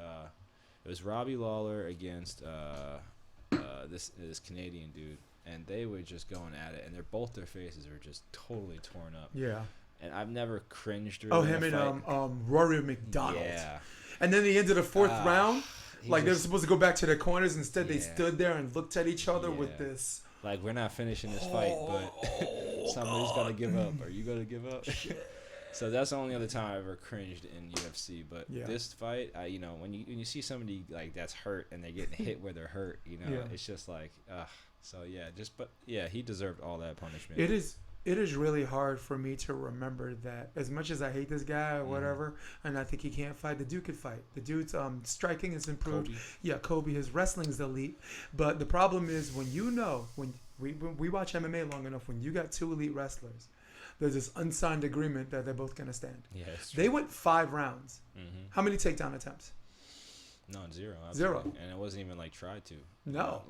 It was Robbie Lawler against this Canadian dude, and they were just going at it, and their faces were just totally torn up. Yeah. And I've never cringed. Him and Rory McDonald. Yeah. And then the end of the fourth round, they were supposed to go back to their corners. Instead, they stood there and looked at each other with this. We're not finishing this fight, but somebody's gonna give up. Are you gonna give up? So that's the only other time I ever cringed in UFC. But this fight, when you see somebody that's hurt and they're getting hit where they're hurt, it's just So he deserved all that punishment. It is really hard for me to remember that as much as I hate this guy or whatever, and I think he can't fight, the dude could fight. The dude's striking has improved. Colby. Yeah, Colby, his wrestling's elite. But the problem is when we watch MMA long enough, when you got 2 elite wrestlers, there's this unsigned agreement that they're both going to stand. Yeah, they went 5 rounds. How many takedown attempts? None, 0. Absolutely. 0. And it wasn't even tried to. No.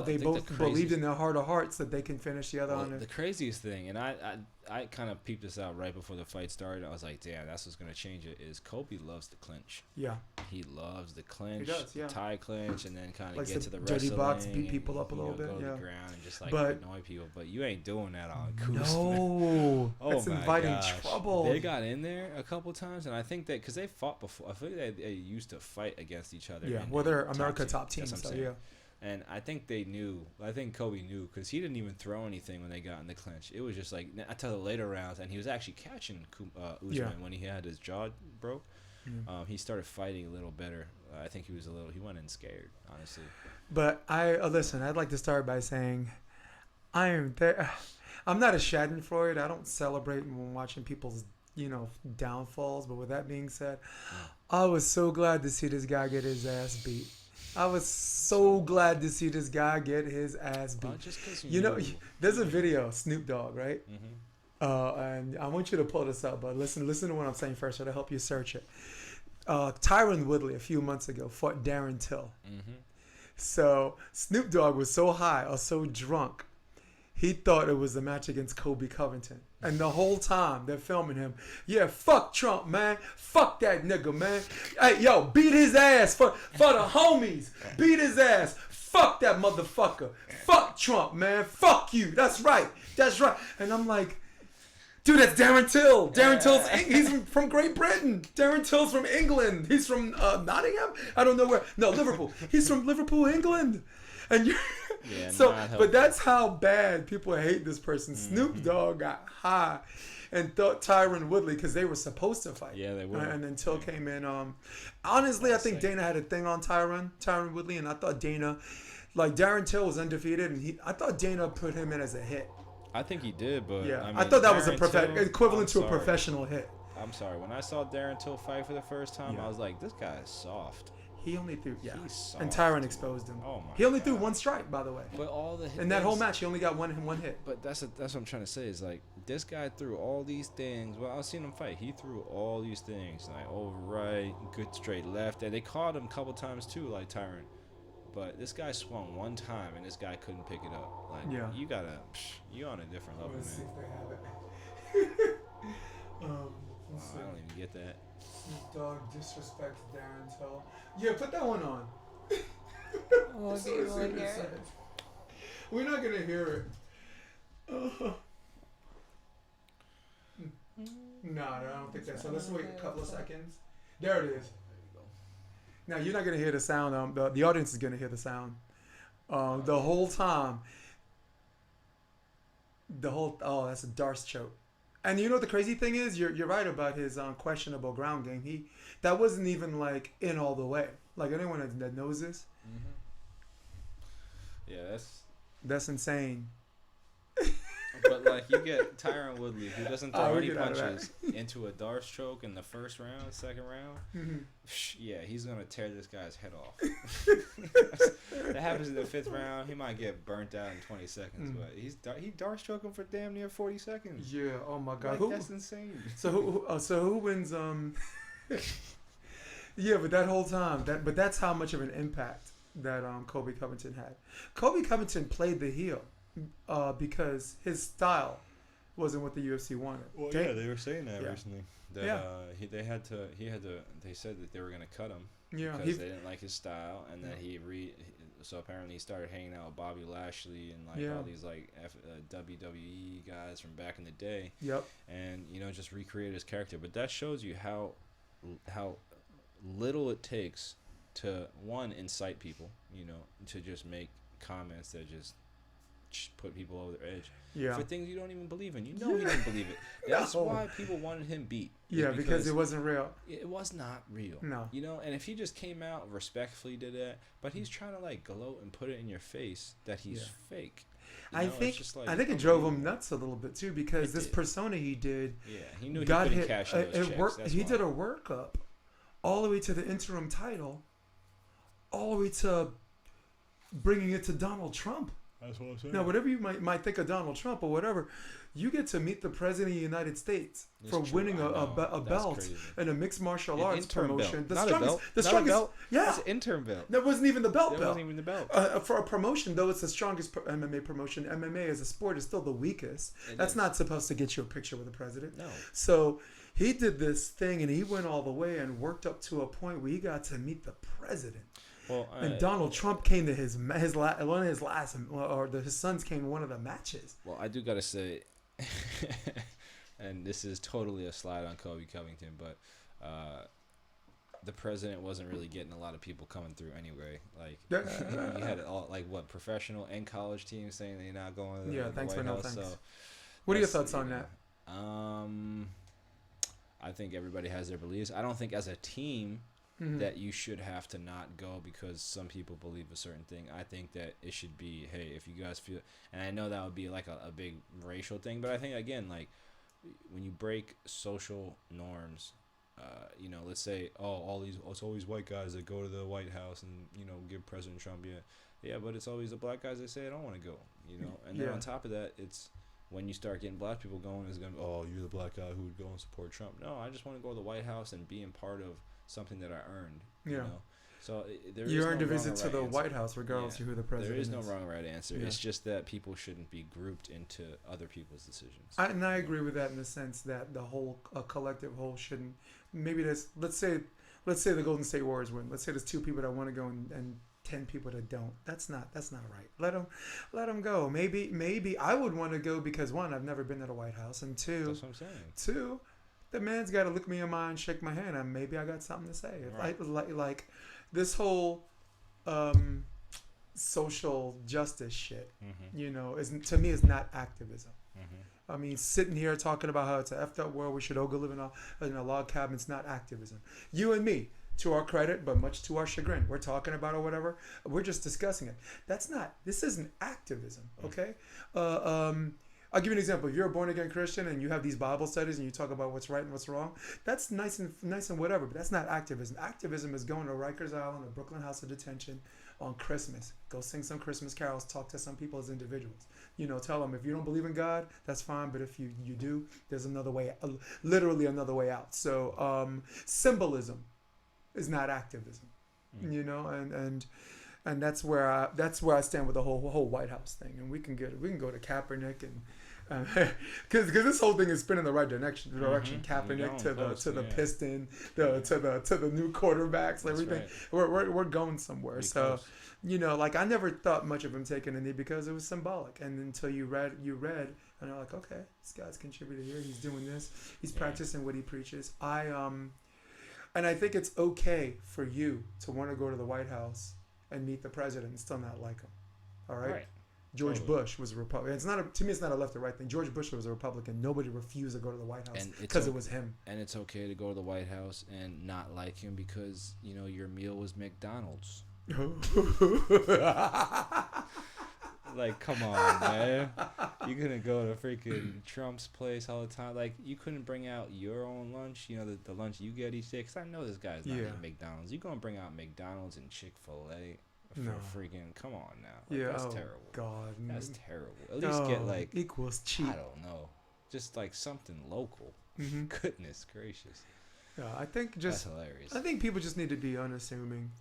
They both believed in their heart of hearts that they can finish the other on the craziest thing, and I kind of peeped this out right before the fight started. I was like, damn, that's what's going to change it, is Colby loves to clinch. Yeah. He loves the clinch. He does, yeah. tie clinch, and then kind of get to the dirty wrestling. box, beat people up a little bit, go to yeah. the ground and just annoy people. But you ain't doing that on Kuzma. No. Oh, that's inviting trouble. They got in there a couple times, and I think that because they fought before, I think they used to fight against each other. Yeah, they're America top team, so yeah. And I think they knew. I think Colby knew because he didn't even throw anything when they got in the clinch. It was just until the later rounds, and he was actually catching Usman when he had his jaw broke. He started fighting a little better. I think he went in scared, honestly. But listen, I'd like to start by saying I'm not a Schadenfreude. I don't celebrate when watching people's downfalls. But with that being said, I was so glad to see this guy get his ass beat. I was so glad to see this guy get his ass beat. Just 'cause You know, there's a video, Snoop Dogg, right? Mm-hmm. And I want you to pull this up, but listen to what I'm saying first, so to help you search it. Tyron Woodley a few months ago fought Darren Till. Mm-hmm. So Snoop Dogg was so high or so drunk, he thought it was a match against Colby Covington. And the whole time they're filming him, yeah, fuck Trump, man. Fuck that nigga, man. Hey, yo, beat his ass for the homies. Beat his ass. Fuck that motherfucker. Fuck Trump, man. Fuck you. That's right. That's right. And I'm like, dude, that's Darren Till. Darren Till's, he's from Great Britain. Darren Till's from England. He's from Nottingham? I don't know where. No, Liverpool. He's from Liverpool, England. And you're... Yeah, so, but that's how bad people hate this person. Mm-hmm. Snoop Dogg got high and thought Tyron Woodley, because they were supposed to fight. Yeah, they were. And then Till came in. Honestly, I think Dana had a thing on Tyron Woodley, and I thought Dana, like Darren Till was undefeated, and I thought Dana put him in as a hit. I think he did, but Yeah, I, mean, I thought that was equivalent to a sorry. professional hit. I'm sorry. When I saw Darren Till fight for the first time, Yeah. I was like, this guy is soft. He only threw, yeah. He's soft, And Tyron dude. exposed him. Oh my He only threw God. one strike, by the way. But all the In that whole things- match, he only got one hit. But that's what I'm trying to say is like this guy threw all these things. Well, I've seen him fight. He threw all these things like over right, good straight left, and they caught him a couple times too, like Tyron. But this guy swung one time, and this guy couldn't pick it up. Like Yeah. you on a different level, Let's see man. if they have it. Let's see. I don't even get that. Snoop Dogg disrespects Darren Till. Yeah, put that one on. We'll So be let's see able to what it hear it. says. We're not gonna hear it. No, I don't think that. So let's wait a couple of seconds. There it is. Now you're not gonna hear the sound. The audience is gonna hear the sound. The whole time. Oh, that's a Darce choke. And you know what the crazy thing is? You're right about his questionable ground game. That wasn't even like in all the way. Like anyone that knows this, Yeah, that's insane. but like you get Tyron Woodley, who doesn't throw we'll any get out of that. punches, into a Darce choke in the first round, second round. Yeah, he's gonna tear this guy's head off. That happens in the 5th round. He might get burnt out in 20 seconds, but he Darce choked him for damn near 40 seconds. Yeah. Oh my God. Like, that's insane. So who wins? Yeah, but that whole time, that's how much of an impact that Colby Covington had. Colby Covington played the heel because his style wasn't what the UFC wanted. Well, yeah, they were saying that Yeah. recently. That Yeah. they said that they were gonna cut him Yeah. because they didn't like his style, and that so apparently he started hanging out with Bobby Lashley and like Yeah. all these like WWE guys from back in the day, Yep. and just recreate his character. But that shows you how little it takes to incite people, to just make comments that just put people over the edge Yeah. for things you don't even believe in. He didn't believe it. That's why people wanted him beat. Yeah, because it wasn't real. It was not real. No. And if he just came out respectfully did that, but he's trying to like gloat and put it in your face that he's fake. I it's think just like, it drove him nuts a little bit too, because this persona he did he knew he got couldn't hit. cash those checks. That's He why. did a workup all the way to the interim title, all the way to bringing it to Donald Trump. That's what I'm saying. Now, whatever you might think of Donald Trump or whatever, you get to meet the president of the United States It's for true, winning I a know. That's belt crazy. in a mixed martial An arts interim promotion. belt. The Not a strongest, belt. the Not a strongest. belt. Yeah, That's an interim belt. that wasn't even the belt That belt. wasn't even the belt. For a promotion, though, it's the strongest MMA promotion. MMA as a sport is still the weakest. That's is. not supposed to get you a picture with the president. No. So he did this thing, and he went all the way and worked up to a point where he got to meet the president. Well, And Donald Trump came to his sons came to one of the matches. Well, I do gotta say, and this is totally a slide on Colby Covington, but the president wasn't really getting a lot of people coming through anyway. Like you had all professional and college teams saying they're not going to the thanks White for no House. thanks. So What are your thoughts on that? I think everybody has their beliefs. I don't think as a team that you should have to not go because some people believe a certain thing. I think that it should be, hey, if you guys feel, and I know that would be like a big racial thing, but I think again, like when you break social norms let's say, it's always white guys that go to the White House and, give President Trump, but it's always the black guys that say, I don't want to go, and then on top of that, it's when you start getting black people going, it's going to be, you're the black guy who would go and support Trump. No, I just want to go to the White House and be a part of something that I earned, you know? So you earned a visit to the White House regardless of who the president is. There is no wrong or right answer. It's just that people shouldn't be grouped into other people's decisions. And I agree with that in the sense that the whole collective whole shouldn't. Maybe there's let's say the Golden State Warriors win. Let's say there's 2 people that want to go and 10 people that don't. That's not right. Let them go. Maybe I would want to go because 1, I've never been to the White House, and 2, that's what I'm saying. 2, the man's got to look me in my eye and shake my hand, and maybe I got something to say. Right. Like this whole social justice shit, to me is not activism. I mean, sitting here talking about how it's an effed up world, we should all go live in a log cabin, it's not activism. You and me, to our credit, but much to our chagrin, we're talking about or whatever, we're just discussing it. This isn't activism, okay? I'll give you an example. If you're a born-again Christian and you have these Bible studies and you talk about what's right and what's wrong, that's nice and whatever, but that's not activism. Activism is going to Rikers Island or Brooklyn House of Detention on Christmas. Go sing some Christmas carols, talk to some people as individuals. Tell them if you don't believe in God, that's fine, but if you do, there's another way, literally another way out. So symbolism is not activism, and that's where I stand with the whole White House thing. And we can go to Kaepernick and because this whole thing is spinning the right direction. Kaepernick to the Piston, to the new quarterbacks, everything. Right. We're going somewhere. So I never thought much of him taking a knee because it was symbolic. And until you read, and you're like, okay, this guy's contributed here. He's doing this. He's practicing what he preaches. And I think it's okay for you to want to go to the White House and meet the president and still not like him. All right. George Bush was a Republican. To me, it's not a left or right thing. George Bush was a Republican. Nobody refused to go to the White House because it was him. And it's okay to go to the White House and not like him because your meal was McDonald's. Like, come on, man. You're gonna go to freaking Trump's place all the time. Like, you couldn't bring out your own lunch, the lunch you get each day. Because I know this guy's not eating McDonald's. You're gonna bring out McDonald's and Chick-fil-A. Freaking, come on now. That's terrible. God. That's terrible. At least get equals cheap. I don't know. Just something local. Goodness gracious. Yeah, I think that's hilarious. I think people just need to be unassuming,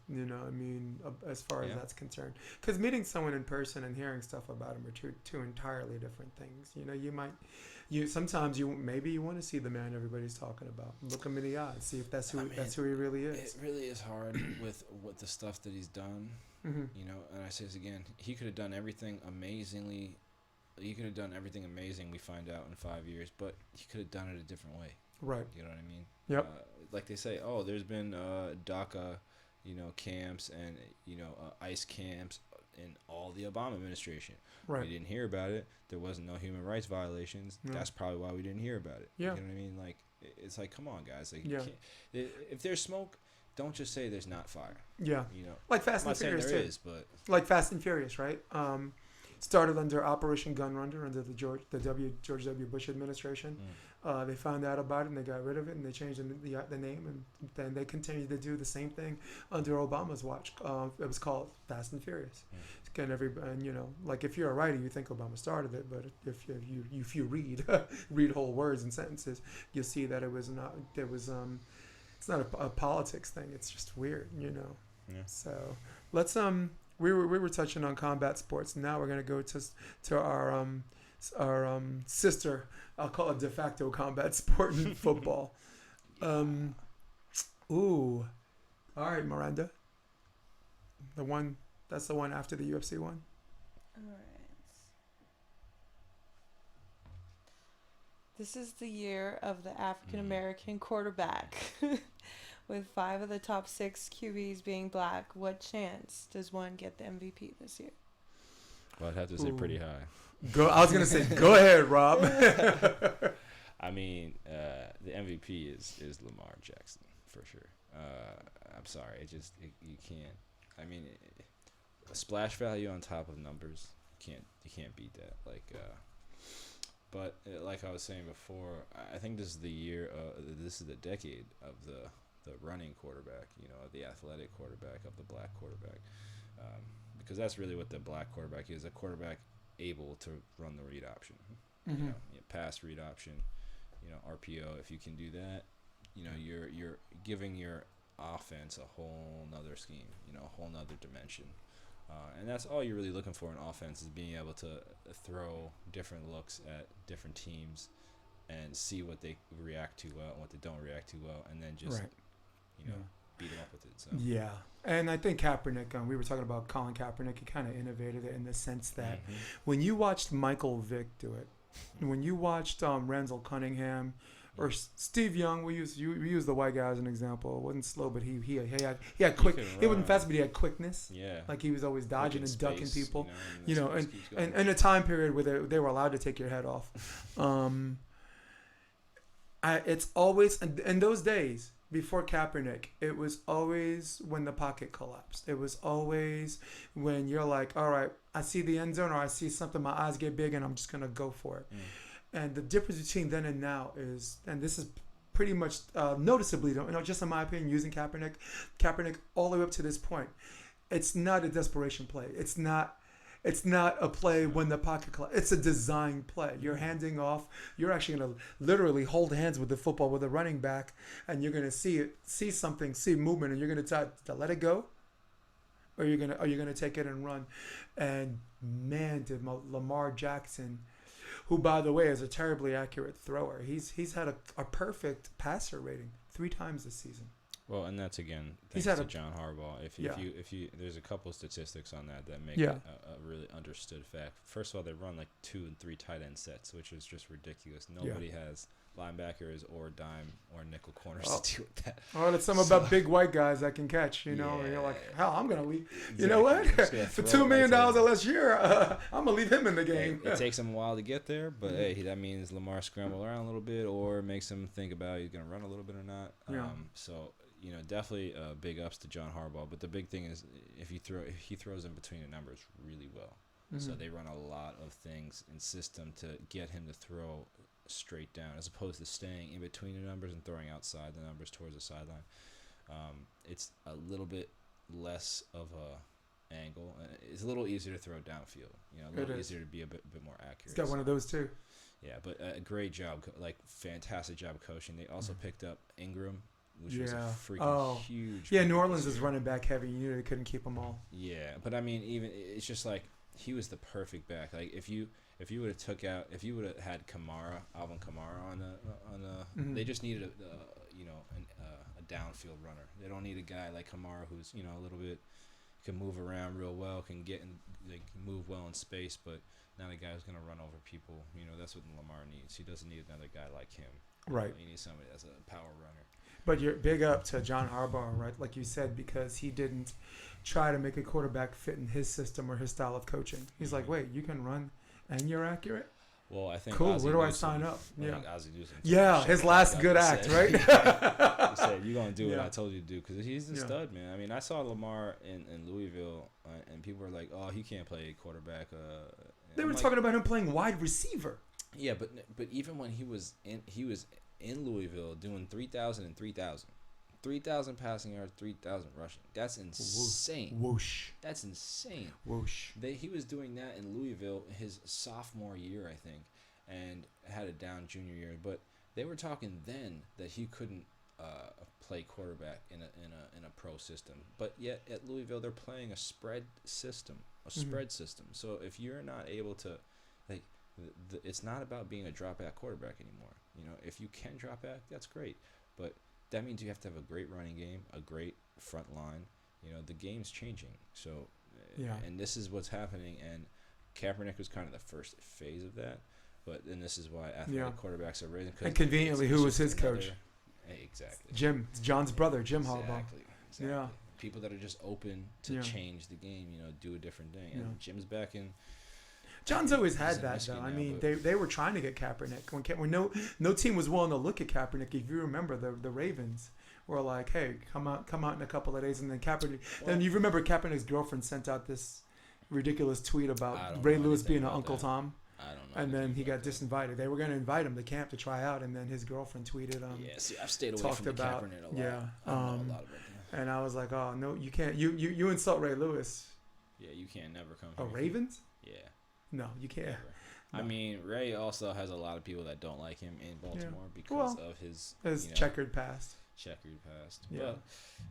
as far as that's concerned. Because meeting someone in person and hearing stuff about them are two entirely different things. Sometimes you want to see the man everybody's talking about. Look him in the eye, see if that's who he really is. It really is hard with the stuff that he's done. And I say this again, he could have done everything amazingly. He could have done everything amazing. We find out in 5 years, but he could have done it a different way. Right. You know what I mean? Yep. Like they say, there's been DACA, camps and ICE camps in all the Obama administration. Right. We didn't hear about it. There wasn't no human rights violations. No. That's probably why we didn't hear about it. Yeah. You know what I mean? Like, it's like, come on, guys. Like, you can't, if there's smoke, don't just say there's not fire. Yeah. Like Fast and Furious. There is, but like Fast and Furious, right? Started under Operation Gunrunner under the George W. Bush administration. They found out about it and they got rid of it and they changed the name, and then they continued to do the same thing under Obama's watch. It was called Fast and Furious. And if you're a writer, you think Obama started it, but if you read whole words and sentences, you'll see that it was not. It's not a politics thing. It's just weird, Yeah. So let's We were touching on combat sports. Now we're gonna go to our sister. I'll call it de facto combat sport in football. All right, Miranda. That's the one after the UFC one. All right. This is the year of the African American quarterback. With 5 of the top 6 QBs being black, what chance does one get the MVP this year? Well, I'd have to say pretty high. I was going to say, go ahead, Rob. I mean, the MVP is Lamar Jackson, for sure. I'm sorry. You can't. I mean, a splash value on top of numbers, you can't beat that. Like, But like I was saying before, I think this is the year. This is the decade of the running quarterback. The athletic quarterback, of the black quarterback, because that's really what the black quarterback is. A quarterback able to run the read option, pass read option, RPO. If you can do that, you're giving your offense a whole nother scheme, a whole nother dimension. And that's all you're really looking for in offense, is being able to throw different looks at different teams and see what they react to well and what they don't react to well, and then just beat them up with it. So. Yeah, and I think Kaepernick. We were talking about Colin Kaepernick. He kind of innovated it in the sense that when you watched Michael Vick do it, when you watched Renzel Cunningham. Or Steve Young, we use the white guy as an example. It wasn't slow, but he had quick. He wasn't fast, but he had quickness. Yeah, like he was always dodging and ducking people. And in a time period where they were allowed to take your head off. It's always in those days before Kaepernick. It was always when the pocket collapsed. It was always when you're like, all right, I see the end zone or I see something, my eyes get big, and I'm just gonna go for it. And the difference between then and now is, and this is pretty much noticeably, just in my opinion, using Kaepernick all the way up to this point, it's not a desperation play. It's not a play when the pocket collapses. It's a design play. You're handing off. You're actually going to literally hold hands with the football with a running back, and you're going to see movement, and you're going to try to let it go, or you're going to take it and run. And man, did Lamar Jackson, who, by the way, is a terribly accurate thrower. He's had a perfect passer rating 3 times this season. Well, and that's again thanks to John Harbaugh. If you there's a couple of statistics on that make it a really understood fact. First of all, they run like 2 and 3 tight end sets, which is just ridiculous. Nobody has linebackers or dime or nickel corners to do with that. Well, it's something about big white guys that can catch, and you're like, hell, I'm going to leave. Exactly. You know what? For $2 million less year, I'm going to leave him in the game. It takes him a while to get there, but hey, that means Lamar scramble around a little bit or makes him think about he's going to run a little bit or not. So, definitely big ups to John Harbaugh. But the big thing is if he throws in between the numbers really well. So they run a lot of things in system to get him to throw straight down as opposed to staying in between the numbers and throwing outside the numbers towards the sideline. It's a little bit less of a angle. It's a little easier to throw downfield. A little easier to be a bit more accurate. He's got one of those too. Yeah, but a great job, fantastic job coaching. They also picked up Ingram, which was a freaking huge. Yeah, New Orleans is running back heavy. You knew they couldn't keep them all. Yeah, but I mean, even it's just like he was the perfect back. Like if you would have had Alvin Kamara on the, they just needed a downfield runner. They don't need a guy like Kamara who's a little bit can move around real well, can move well in space, but not a guy who's gonna run over people. That's what Lamar needs. He doesn't need another guy like him. Right. He needs somebody that's a power runner. But you're big up to John Harbaugh, right? Like you said, because he didn't try to make a quarterback fit in his system or his style of coaching. He's like, wait, you can run and you're accurate? Well, I think cool. Ozzie Where do I Newsome, sign up? His last good act, right? He said, "You're gonna do what I told you to do," because he's the stud, man. I mean, I saw Lamar in Louisville, and people were like, "Oh, he can't play quarterback." They were talking about him playing wide receiver. Yeah, but even when he was in Louisville doing 3,000 and 3,000. 3,000 passing yards, 3,000 rushing. That's insane. Whoosh. That's insane. Whoosh. He was doing that in Louisville his sophomore year, I think, and had a down junior year. But they were talking then that he couldn't play quarterback in a pro system. But yet at Louisville they're playing a spread system, system. So if you're not able to, it's not about being a drop back quarterback anymore. If you can drop back, that's great, but that means you have to have a great running game, a great front line. The game's changing. So, and this is what's happening. And Kaepernick was kind of the first phase of that. But then this is why athletic quarterbacks are raising. And conveniently, who was his coach? Exactly. John's brother, Jim Harbaugh. Exactly. Yeah. People that are just open to change the game, do a different thing. And Jim's back in. John's always had that, though. I mean, they were trying to get Kaepernick. When no team was willing to look at Kaepernick. If you remember, the Ravens were like, hey, come out in a couple of days. And then Kaepernick. Then you remember Kaepernick's girlfriend sent out this ridiculous tweet about Ray Lewis being an Uncle Tom. I don't know. And then he got that. disinvited. They were going to invite him to camp to try out, and then his girlfriend tweeted. Yeah, see, I've stayed away talked from the about, Kaepernick a lot. yeah. I don't know a lot about that. And I was like, oh no, you can't. You insult Ray Lewis. Yeah, you can't never come. Oh, here. Ravens? Yeah. No, you can't. Never. No. I mean, Ray also has a lot of people that don't like him in Baltimore because of his checkered past. Checkered past. Yeah.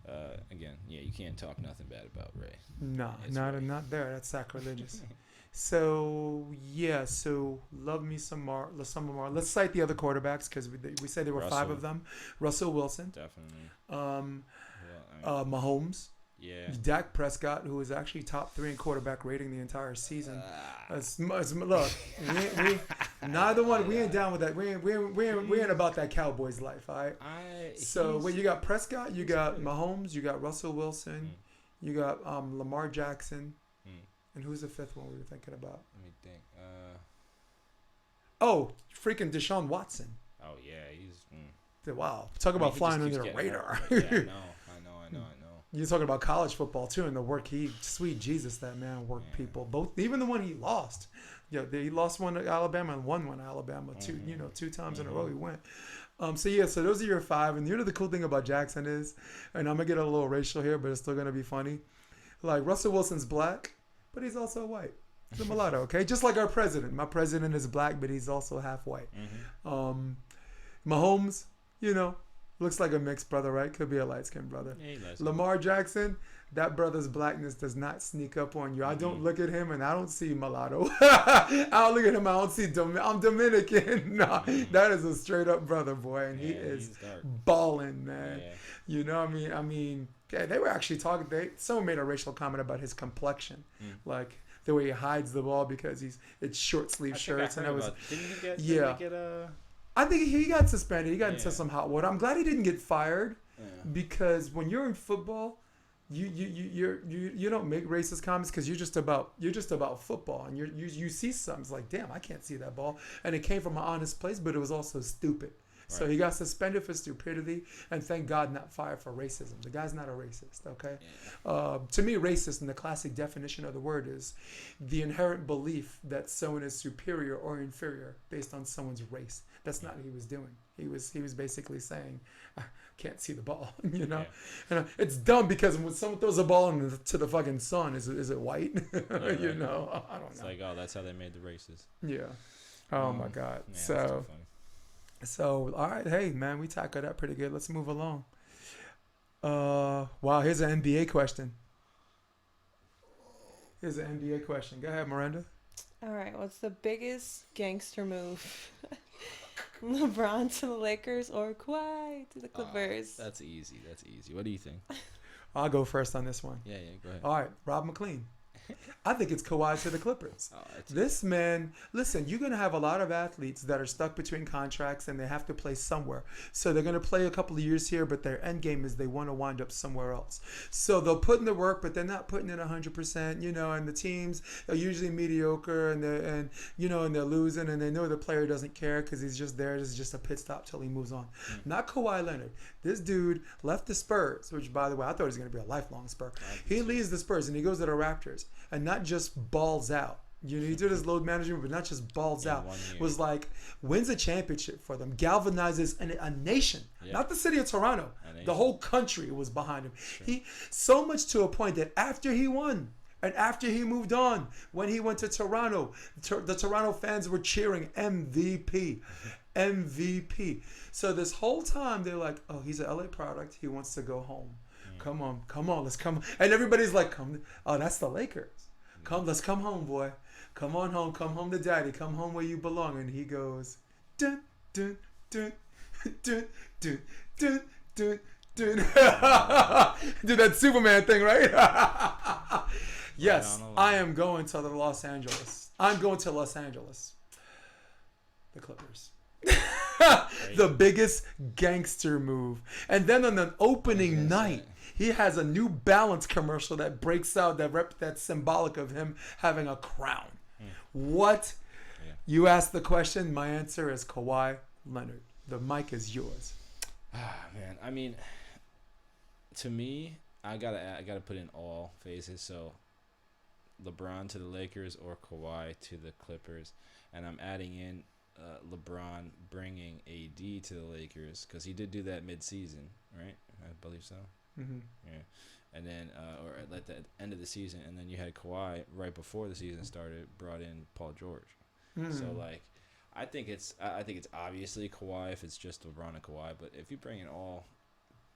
But again, yeah, you can't talk nothing bad about Ray. No, It's not there. That's sacrilegious. So yeah, so love me some more. Let's cite the other quarterbacks because we said there were 5 of them. Russell Wilson. Definitely. Mahomes. Yeah. Dak Prescott, who was actually top 3 in quarterback rating the entire season. Look, neither one. We ain't down with that. We ain't about that Cowboys life. All right. So you got Prescott, you got Mahomes, you got Russell Wilson, you got Lamar Jackson, and who's the 5th one we were thinking about? Let me think. Freaking Deshaun Watson. Oh yeah, he's. Wow, talk about flying under the radar. Yeah, I know. You're talking about college football too, and the work sweet Jesus, that man worked people. Both, even the one he lost. Yeah, he lost one to Alabama and won one to Alabama. 2 times in a row he went. So those are your 5. And the cool thing about Jackson is, and I'm gonna get a little racial here, but it's still gonna be funny. Like Russell Wilson's black, but he's also white. He's a mulatto, okay? Just like our president. My president is black, but he's also half white. Mahomes, looks like a mixed brother, right? Could be a light-skinned brother. Yeah, Lamar Jackson, that brother's blackness does not sneak up on you. I don't look at him and I don't see mulatto. I don't look at him, I don't see I'm Dominican. No, that is a straight-up brother, boy, and he is balling, man. Yeah. I mean, they were actually talking. Someone made a racial comment about his complexion, like the way he hides the ball because it's short sleeve shirts, and didn't he get I think he got suspended. He got into some hot water. I'm glad he didn't get fired because when you're in football, you don't make racist comments because you're just about football, and you see something. It's like, damn, I can't see that ball, and it came from an honest place, but it was also stupid. Right. So he got suspended for stupidity, and thank God not fired for racism. The guy's not a racist, okay? Yeah. To me, racist in the classic definition of the word is the inherent belief that someone is superior or inferior based on someone's race. That's not what he was doing. He was basically saying, I can't see the ball, Yeah. And it's dumb because when someone throws a ball to the fucking sun, is it white? I don't know. It's like, that's how they made the races. Yeah. Oh my God. Yeah, So all right, hey man, we tackled that pretty good. Let's move along. Wow, here's an NBA question. Go ahead, Miranda. All right, what's the biggest gangster move? LeBron to the Lakers or Kawhi to the Clippers? That's easy. What do you think? I'll go first on this one. Yeah, go ahead. All right, Rob McLean. I think it's Kawhi to the Clippers. This man, listen, you're going to have a lot of athletes that are stuck between contracts and they have to play somewhere. So they're going to play a couple of years here, but their end game is they want to wind up somewhere else. So they'll put in the work, but they're not putting in 100%, and the teams are usually mediocre and they're losing and they know the player doesn't care because he's just there. This is just a pit stop till he moves on. Not Kawhi Leonard. This dude left the Spurs, which by the way, I thought he was going to be a lifelong Spur. He leaves the Spurs and he goes to the Raptors. And not just balls out. He did his load management, but not just balls out. Was like, wins a championship for them, galvanizes a nation, not the city of Toronto. The whole country was behind him. Sure. He so much to a point that after he won and after he moved on, when he went to Toronto, the Toronto fans were cheering MVP. MVP. So this whole time they're like, oh, he's an LA product. He wants to go home. Come on, let's come. And everybody's like, oh, that's the Lakers. Let's come home, boy. Come on home, come home to daddy, come home where you belong. And he goes, dun, dun, dun, dun, dun, dun, dun, dun. Do that Superman thing, right? Yes, I am going to Los Angeles. I'm going to Los Angeles. The Clippers. The biggest gangster move. And then on an opening night, he has a New Balance commercial that breaks out that's symbolic of him having a crown. What? Yeah. You asked the question. My answer is Kawhi Leonard. The mic is yours. Man, I mean, to me, I gotta put in all phases. So LeBron to the Lakers or Kawhi to the Clippers, and I'm adding in LeBron bringing AD to the Lakers because he did do that mid-season, right? I believe so. Mm-hmm. Yeah, and then or at the end of the season, and then you had Kawhi right before the season started, brought in Paul George. So like, I think it's obviously Kawhi if it's just LeBron and Kawhi, but if you bring in all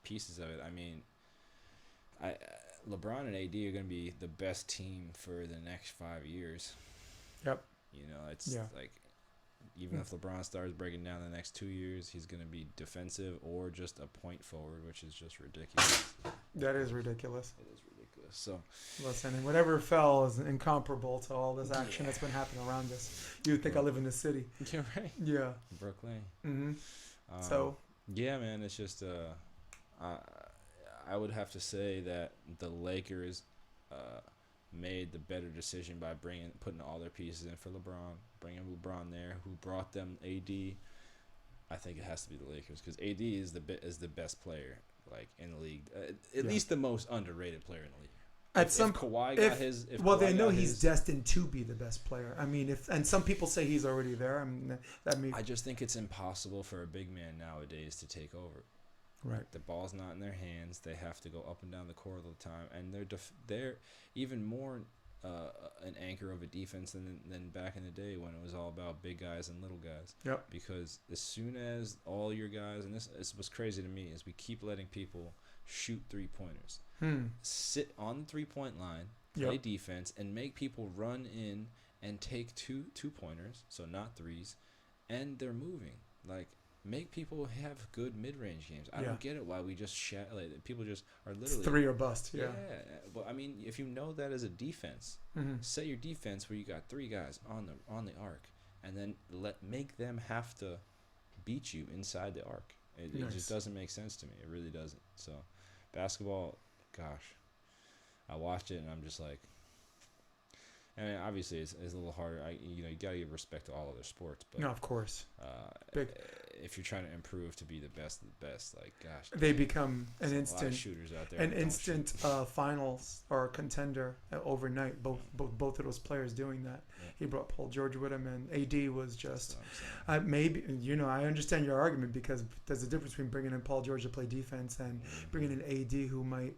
pieces of it, I mean, LeBron and AD are going to be the best team for the next 5 years. Yep. You know, it's like, even if LeBron starts breaking down the next 2 years, he's going to be defensive or just a point forward, which is just ridiculous. That is ridiculous. It is ridiculous. So, listen, and whatever fell is incomparable to all this action that's been happening around us. You would think I live in the city. Yeah, right. Yeah. Brooklyn. Mm-hmm. So. Yeah, man, it's just I would have to say that the Lakers made the better decision by putting all their pieces in for LeBron, bringing LeBron there, who brought them AD. I think it has to be the Lakers because AD is the best player like in the league, at least the most underrated player in the league. They know he's destined to be the best player. I mean, and some people say he's already there. I just think it's impossible for a big man nowadays to take over. Right. The ball's not in their hands. They have to go up and down the court all the time, and they're even more an anchor of a defense than back in the day when it was all about big guys and little guys. Yep. Because as soon as all your guys, and this what's crazy to me is we keep letting people shoot 3-pointers, sit on the 3-point line, play defense, and make people run in and take two pointers, so not threes, and they're moving like. Make people have good mid-range games. I don't get it why we just people just are literally it's 3 or bust. Yeah. But I mean, if you know that as a defense, set your defense where you got 3 guys on the arc, and then make them have to beat you inside the arc. It just doesn't make sense to me. It really doesn't. So, basketball, gosh, I watched it and I'm just like. I mean, obviously, it's a little harder. You gotta give respect to all other sports, but no, of course. If you're trying to improve to be the best of the best, like gosh, they become an instant a lot of shooters out there. An instant finals or contender overnight. Both of those players doing that. Yeah. He brought Paul George with him, and AD was just maybe. I understand your argument because there's a difference between bringing in Paul George to play defense and bringing in AD who might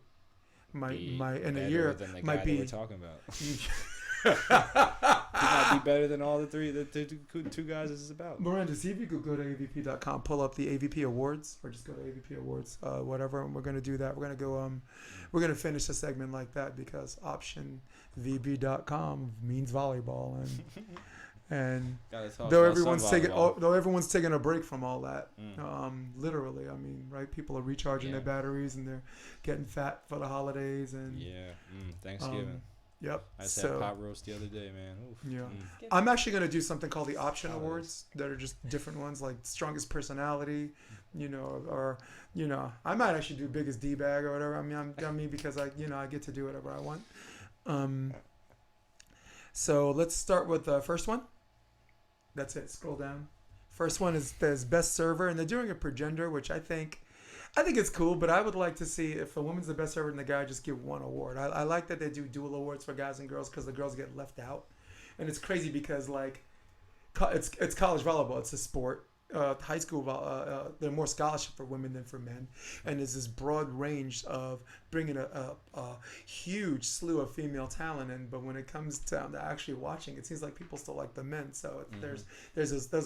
in a year might be we're talking about. He might be better than all the two guys this is about. Miranda, see if you could go to avp.com, pull up the AVP awards, or just go to AVP awards, whatever. And we're gonna do that. We're gonna go. We're gonna finish the segment like that because optionvb.com means volleyball, and though everyone's taking a break from all that, literally, I mean, right? People are recharging their batteries and they're getting fat for the holidays and Thanksgiving. Yep. I just had pot roast the other day, man. Oof. Yeah. I'm actually going to do something called the Option Awards that are just different ones, like strongest personality, or I might actually do biggest D-bag or whatever. I mean, because I get to do whatever I want. So let's start with the first one. That's it. Scroll down. First one is best server, and they're doing it per gender, which I think it's cool, but I would like to see if a woman's the best server and the guy just give one award. I like that they do dual awards for guys and girls because the girls get left out. And it's crazy because, like, it's college volleyball. It's a sport. High school, there are more scholarship for women than for men. And there's this broad range of bringing a huge slew of female talent in. But when it comes to actually watching, it seems like people still like the men. So there's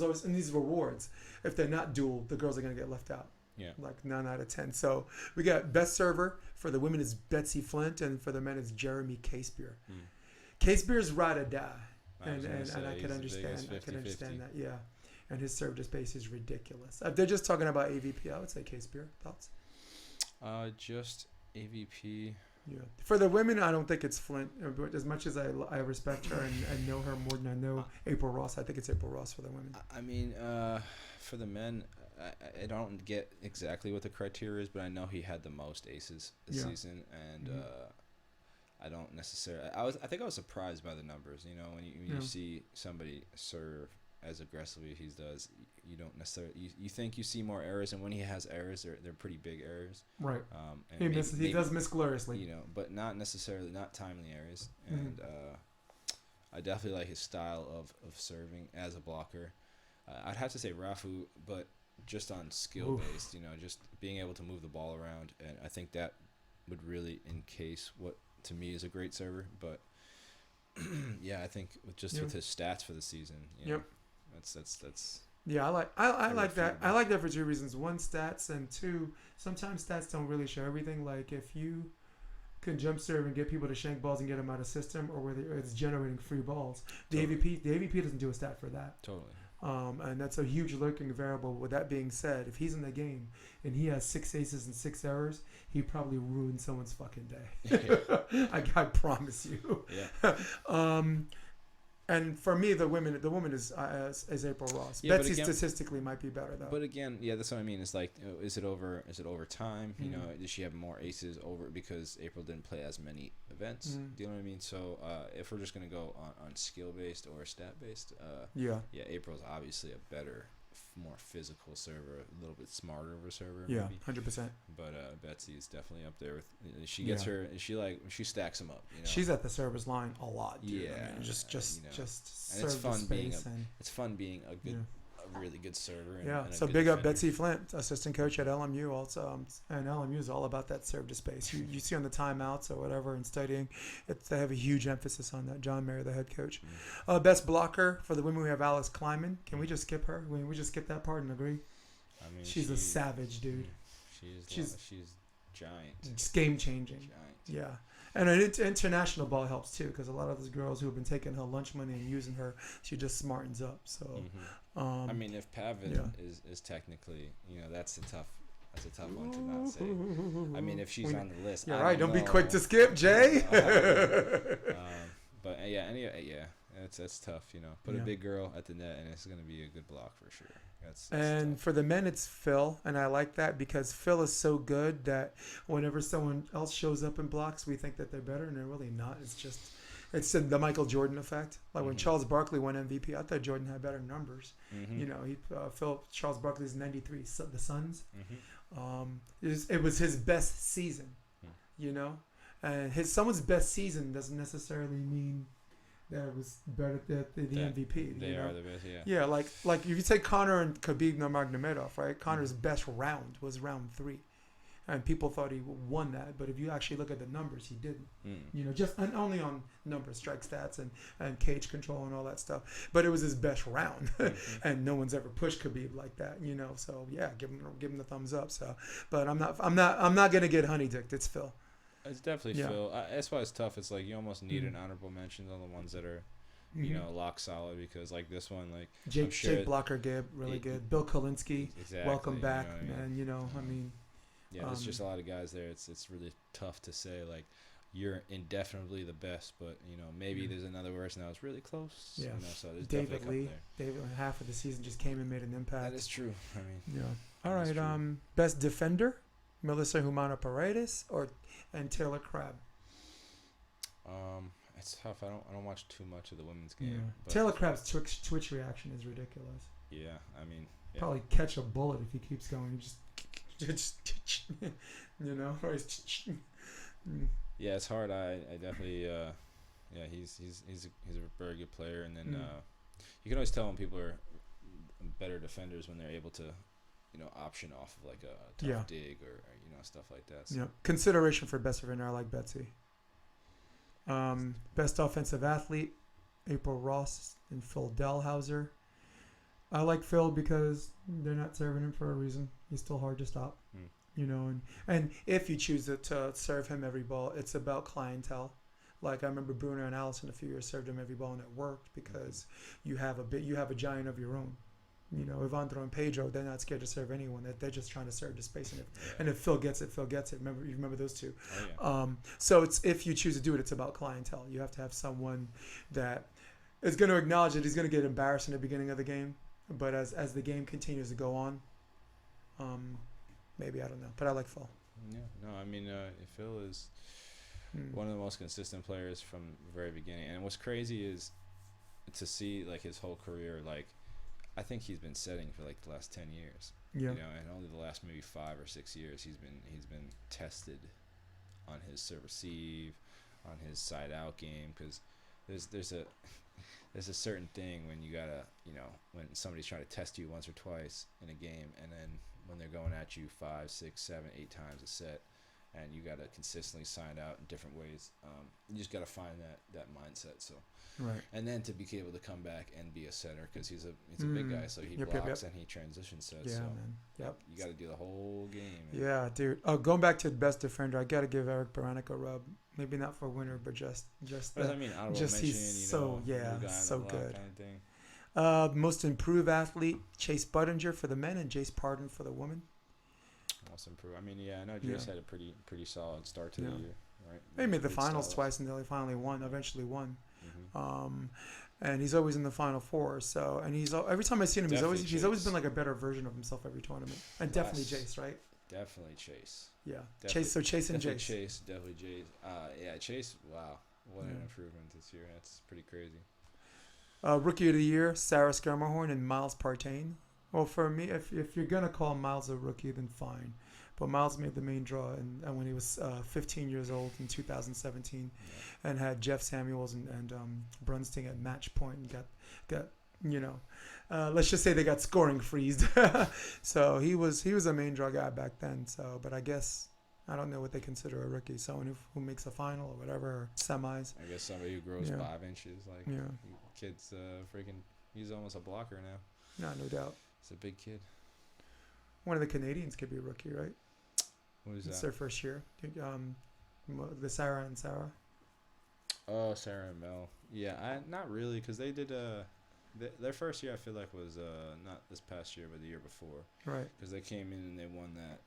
always, in these rewards, if they're not dual, the girls are going to get left out. Yeah. Like 9 out of 10. So we got best server for the women is Betsy Flint, and for the men it's Jeremy Casebeer. Casebeer's ride or die, and I can understand. I can understand that. Yeah, and his serve to space is ridiculous. If they're just talking about AVP, I would say Casebeer. Thoughts? Just AVP. Yeah. For the women, I don't think it's Flint. As much as I respect her and know her more than I know April Ross, I think it's April Ross for the women. I mean, for the men. I don't get exactly what the criteria is, but I know he had the most aces this season, and I don't necessarily. I think I was surprised by the numbers. When you see somebody serve as aggressively as he does, you don't necessarily you think you see more errors, and when he has errors, they're pretty big errors. Right. He does miss gloriously. But not necessarily not timely errors, and I definitely like his style of serving as a blocker. I'd have to say Rafu, but just on skill based, just being able to move the ball around, and I think that would really encase what to me is a great server. But yeah, I think with his stats for the season, that's. Yeah, I like that. I like that for two reasons. One, stats, and two, sometimes stats don't really show everything. Like if you can jump serve and get people to shank balls and get them out of system, or whether it's generating free balls, the AVP doesn't do a stat for that. Totally. And that's a huge lurking variable. With that being said, if he's in the game and he has 6 aces and 6 errors, he probably ruined someone's fucking day. I promise you. Yeah. And for me, the woman is April Ross. Yeah, Betsy statistically might be better though. But again, that's what I mean. It's like, is it over time? Mm-hmm. Does she have more aces over because April didn't play as many events? Mm-hmm. Do you know what I mean? So if we're just gonna go on skill based or stat based, April's obviously a better, more physical server, a little bit smarter of a server. Yeah, maybe. 100%. But Betsy is definitely up there with. She gets her. She stacks them up. She's at the server's line a lot. Dude. Yeah, I mean, just and it's fun being a good. A really good server. And so big up Betsy Flint, assistant coach at LMU also, and LMU is all about that serve to space. You see on the timeouts or whatever in studying, they have a huge emphasis on that. John Mayer, the head coach. Best blocker for the women, we have Alice Kleiman. Can we just skip her? We just skip that part and agree? I mean, she's a savage, dude. She's giant. It's game changing. Giant. Yeah. And an international ball helps too, because a lot of those girls who have been taking her lunch money and using her, she just smartens up. So, I mean, if Pavin is technically, that's a tough one to not say. I mean, if she's on the list, Don't be quick to skip, Jay. But that's tough. Put a big girl at the net, and it's gonna be a good block for sure. That's and tough. For the men, it's Phil, and I like that because Phil is so good that whenever someone else shows up and blocks, we think that they're better, and they're really not. It's the Michael Jordan effect. Like when Charles Barkley won MVP, I thought Jordan had better numbers. Charles Barkley's 93, the Suns. It was his best season, and someone's best season doesn't necessarily mean that it was better than the MVP. They are the best, Yeah, like if you take Conor and Khabib Nurmagomedov, right? Conor's best round was round 3. And people thought he won that, but if you actually look at the numbers, he didn't. Just only on numbers, strike stats, and cage control and all that stuff. But it was his best round, and no one's ever pushed Khabib like that. So yeah, give him the thumbs up. So, but I'm not gonna get honey-dicked. It's Phil. It's definitely Phil. That's why it's tough. It's like you almost need an honorable mention on the ones that are, lock solid, because like this one, like Jake Blocker, Gibb, really good. Bill Kolinsky, exactly, welcome back, man. I mean. Yeah, there's just a lot of guys there. It's really tough to say like you're indefinitely the best, but maybe there's another person that was really close. Yeah, so there's David Lee. David, half of the season just came and made an impact. That is true. I mean, yeah. All right. Best defender, Melissa Humana Paredes and Taylor Crabb. It's tough. I don't watch too much of the women's game. Yeah. Taylor Crabb's Twitch reaction is ridiculous. Yeah, I mean, probably catch a bullet if he keeps going. He just yeah, it's hard. I definitely he's a very good player, and then you can always tell when people are better defenders when they're able to option off of like a tough dig or stuff like that. So. Yeah, consideration for best defender, I like Betsy. Best offensive athlete, April Ross and Phil Dalhouser. I like Phil because they're not serving him for a reason. He's still hard to stop, and if you choose to serve him every ball, it's about clientele. Like I remember Bruno and Allison a few years served him every ball and it worked because you have a giant of your own. Evandro and Pedro, they're not scared to serve anyone. They're just trying to serve the space, and if Phil gets it, Phil gets it. Remember those two. Oh, yeah. So it's if you choose to do it, it's about clientele. You have to have someone that is going to acknowledge that he's going to get embarrassed in the beginning of the game. But as the game continues to go on, maybe I don't know. But I like Phil. Yeah, no, I mean Phil is one of the most consistent players from the very beginning. And what's crazy is to see like his whole career. Like I think he's been setting for like the last 10 years. Yeah. And only the last maybe 5 or 6 years he's been tested on his serve receive, on his side out game, because there's a certain thing when you gotta, when somebody's trying to test you once or twice in a game, and then when they're going at you 5, 6, 7, 8 times a set, and you gotta consistently sign out in different ways. You just gotta find that mindset. So, Right. and then to be able to come back and be a setter, because he's a big guy, so he blocks and he transitions sets. Yeah, so man. Yep. you gotta do the whole game. Yeah, dude. Oh, going back to best defender, I gotta give Eric Baranek a rub. Maybe not for winner, but just. But I mean, honorable just mention, he's so new guy on so the block good. kind of thing. Most improved athlete, Chase Budinger for the men and Jace Pardon for the women. Most improved. I mean, I know Jace had a pretty solid start to the year, right? He made the Good finals styles. twice and they finally eventually won. Mm-hmm. And he's always in the final four. So, and every time I've seen him, he's always Chase. been like a better version of himself every tournament. And definitely Jace, right? Definitely Chase. Yeah, Definitely, Chase and definitely Jace. Chase, definitely Jace. Chase. Wow, what an improvement this year. That's pretty crazy. Rookie of the year, Sarah Skermerhorn and Miles Partain. Well, for me, if you're gonna call Miles a rookie, then fine. But Miles made the main draw, and when he was 15 years old in 2017, and had Jeff Samuels and Brunsting at match point, and got let's just say they got scoring freezed. So he was a main draw guy back then. So, but I guess I don't know what they consider a rookie. Someone who makes a final or whatever, or semis. I guess somebody who grows 5 inches, like kid's freaking. He's almost a blocker now. No doubt. He's a big kid. One of the Canadians could be a rookie, right? What is It's that? their first year. The Sarah and Sarah. Oh, Sarah and Mel. Yeah, not really, because they did their first year. I feel like was not this past year, but the year before. Right. Because they came in and they won that.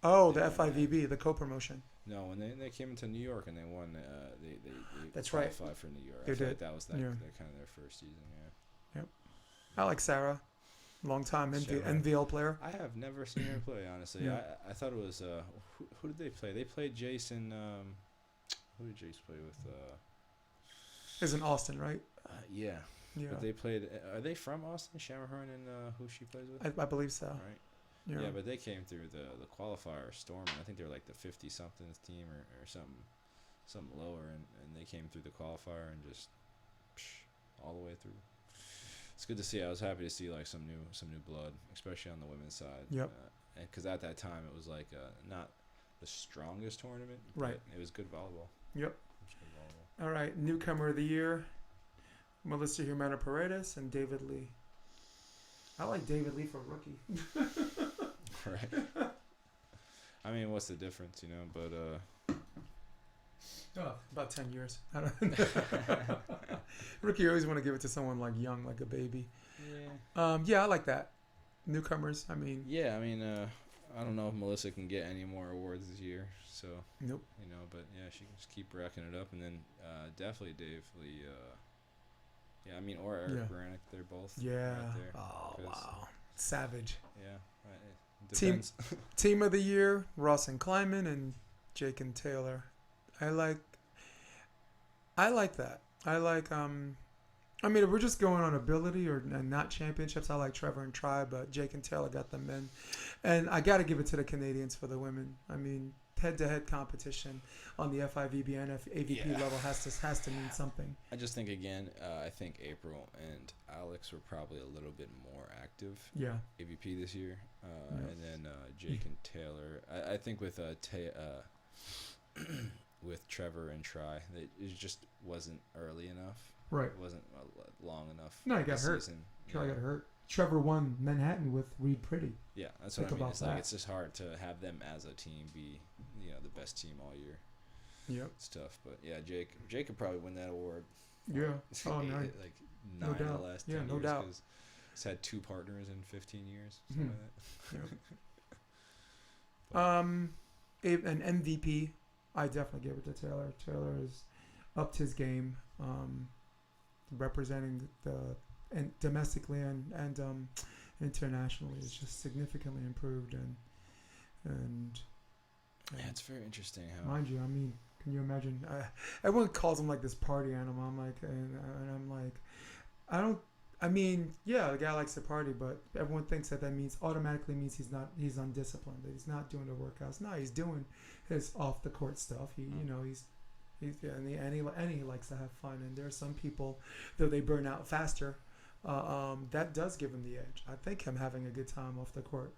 The FIVB, the co-promotion. No, when they came into New York and they won. They That's right. qualified for New York. They I feel did. like that was their kind of their first season. Yeah. I like Sarah. Long time Sarah. NVL player. I have never seen her play, honestly. Yeah. I thought it was who did they play? They played Jason. Who did Jace play with? Is in Austin, right? Yeah. Yeah. But they played. Are they from Austin? Shammerhorn and who she plays with? I believe so. Right. Yeah, but they came through the qualifier storming. I think they were like the 50-somethings team or something lower, and they came through the qualifier and just all the way through. It's good to see. I was happy to see like some new blood, especially on the women's side. Yep. And because at that time it was like not the strongest tournament, right? It was good volleyball. Yep. All right, newcomer of the year, Melissa Humana Paredes and David Lee. I like David Lee for rookie. Right. I mean, what's the difference, But about 10 years. I don't rookie, you always want to give it to someone like young, like a baby. Yeah. I like that. Newcomers. I mean. Yeah, I mean, I don't know if Melissa can get any more awards this year, so. Nope. But yeah, she can just keep racking it up, and then definitely Dave Lee. Yeah, I mean, or Eric Baranek, they're both. Yeah. Right there, oh wow. Savage. Yeah. It depends. Team of the year: Ross and Kleiman and Jake and Taylor. I like that. I like I mean, if we're just going on ability and not championships, I like Trevor and Tri, but Jake and Taylor got the men. And I got to give it to the Canadians for the women. I mean, head-to-head competition on the FIVB and AVP level has to mean something. I just think, again, I think April and Alex were probably a little bit more active. Yeah. AVP this year. And then Jake and Taylor. I think with with Trevor and Tri, it just wasn't early enough. Right. It wasn't long enough. No, he got hurt. Tri got hurt. Trevor won Manhattan with Reed Pretty. Yeah, that's what I mean. It's like it's just hard to have them as a team be, the best team all year. Yep. It's tough, but yeah, Jake could probably win that award. Yeah. Oh, no. Like 9 of the last 10 years. no doubt. He's had 2 partners in 15 years. Mm-hmm. Like that. An MVP, I definitely give it to Taylor. Taylor has upped his game, representing and domestically and internationally is just significantly improved and yeah, it's very interesting how. Mind you, I mean, can you imagine? Everyone calls him like this party animal. I'm like, and I'm like, I mean, yeah, the guy likes to party, but everyone thinks that automatically means he's undisciplined, that he's not doing the workouts. No, he's doing his off the court stuff. He's And he likes to have fun. And there are some people, though they burn out faster, that does give him the edge. I think him having a good time off the court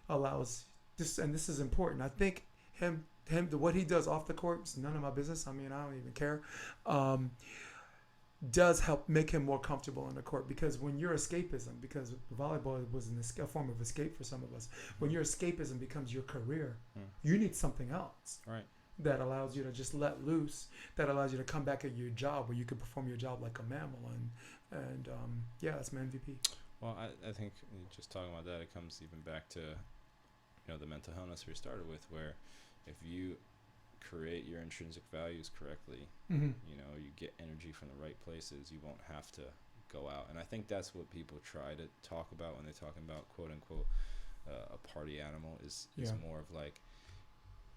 allows this, and this is important. I think what he does off the court is none of my business. I mean, I don't even care. Does help make him more comfortable on the court, because when your escapism, because volleyball was a form of escape for some of us, when your escapism becomes your career, you need something else. Right. That allows you to just let loose, that allows you to come back at your job where you can perform your job like a mammal. And yeah, that's my MVP. Well, I think just talking about that, it comes even back to, the mental illness we started with, where if you create your intrinsic values correctly, you get energy from the right places, you won't have to go out. And I think that's what people try to talk about when they're talking about, quote unquote, a party animal is more of like,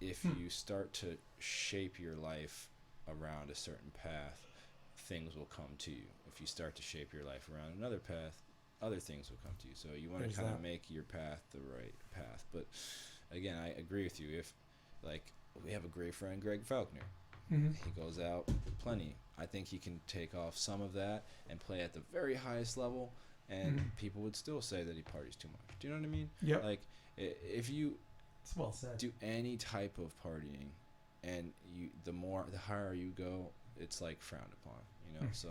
if you start to shape your life around a certain path, things will come to you. If you start to shape your life around another path, other things will come to you. So you want to kind of make your path the right path. But again, I agree with you. If, like, we have a great friend, Greg Faulkner. He goes out plenty. I think he can take off some of that and play at the very highest level, and people would still say that he parties too much. Do you know what I mean? Yeah. Like, if you it's well said. Do any type of partying, and the higher you go, it's like frowned upon. So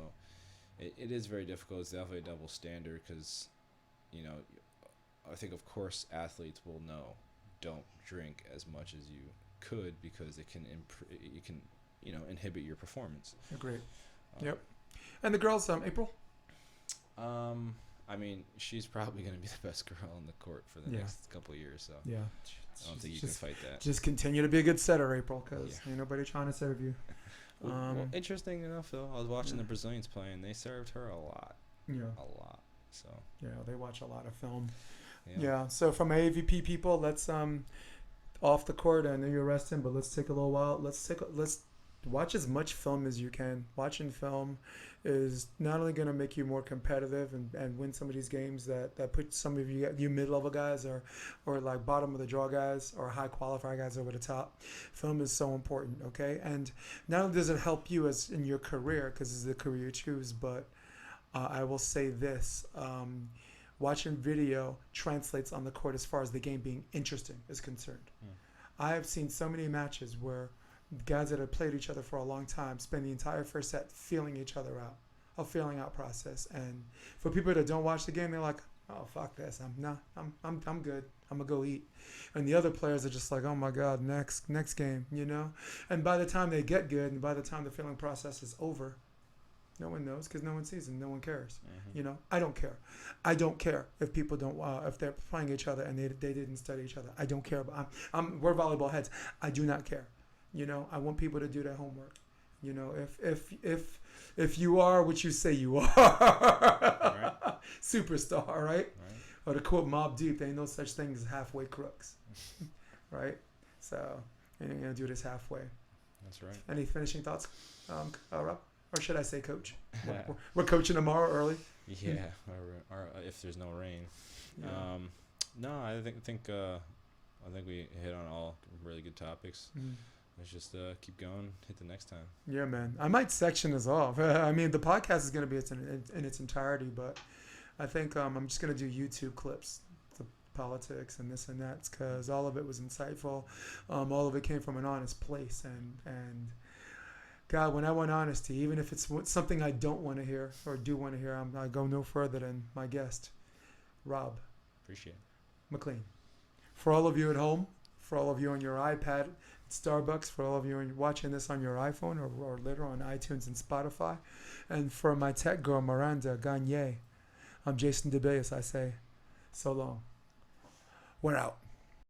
it is very difficult. It's definitely a double standard, because I think, of course, athletes will know, don't drink as much as you could, because it can inhibit your performance. Agreed. Yep. And the girls, April? I mean, she's probably going to be the best girl on the court for the next couple of years. So yeah, I don't think you can fight that. Just continue to be a good setter, April, because ain't nobody trying to serve you. Well, interesting enough, though, I was watching the Brazilians play, and they served her a lot. Yeah. A lot. So. Yeah, they watch a lot of film. Yeah. So from AVP people, let's off the court. I know you're resting, but let's take a little while. Let's watch as much film as you can. Watching film is not only going to make you more competitive and win some of these games that put some of you mid-level guys or like bottom of the draw guys or high qualifier guys over the top. Film is so important, okay? And not only does it help you as in your career, because it's the career you choose, but I will say this. Watching video translates on the court as far as the game being interesting is concerned. I have seen so many matches where guys that have played each other for a long time spend the entire first set feeling each other out, a feeling out process. And for people that don't watch the game, they're like, "Oh, fuck this! I'm good. I'm gonna go eat." And the other players are just like, "Oh my God, next game," And by the time they get good, and by the time the feeling process is over, no one knows, because no one sees and no one cares. I don't care. I don't care if people don't if they're playing each other and they didn't study each other. I don't care. But we're volleyball heads. I do not care. I want people to do their homework. If you are what you say you are, right. Superstar, right? Or to quote Mobb Deep, there ain't no such thing as halfway crooks, right? So you're gonna do this halfway. That's right. Any finishing thoughts, Rob? Or should I say coach? We're coaching tomorrow early. Yeah, or if there's no rain. Yeah. No, I think we hit on all really good topics. Let's just keep going. Hit the next time. Yeah, man. I might section this off. I mean, the podcast is going to be in its entirety, but I think I'm just going to do YouTube clips, the politics and this and that, because all of it was insightful. All of it came from an honest place, and God, when I want honesty, even if it's something I don't want to hear or do want to hear, I go no further than my guest, Rob. Appreciate it. McLean. For all of you at home, for all of you on your iPad, Starbucks, for all of you watching this on your iPhone or later on iTunes and Spotify, and for my tech girl, Miranda Gagne, I'm Jason DeBeas. I say, so long. We're out.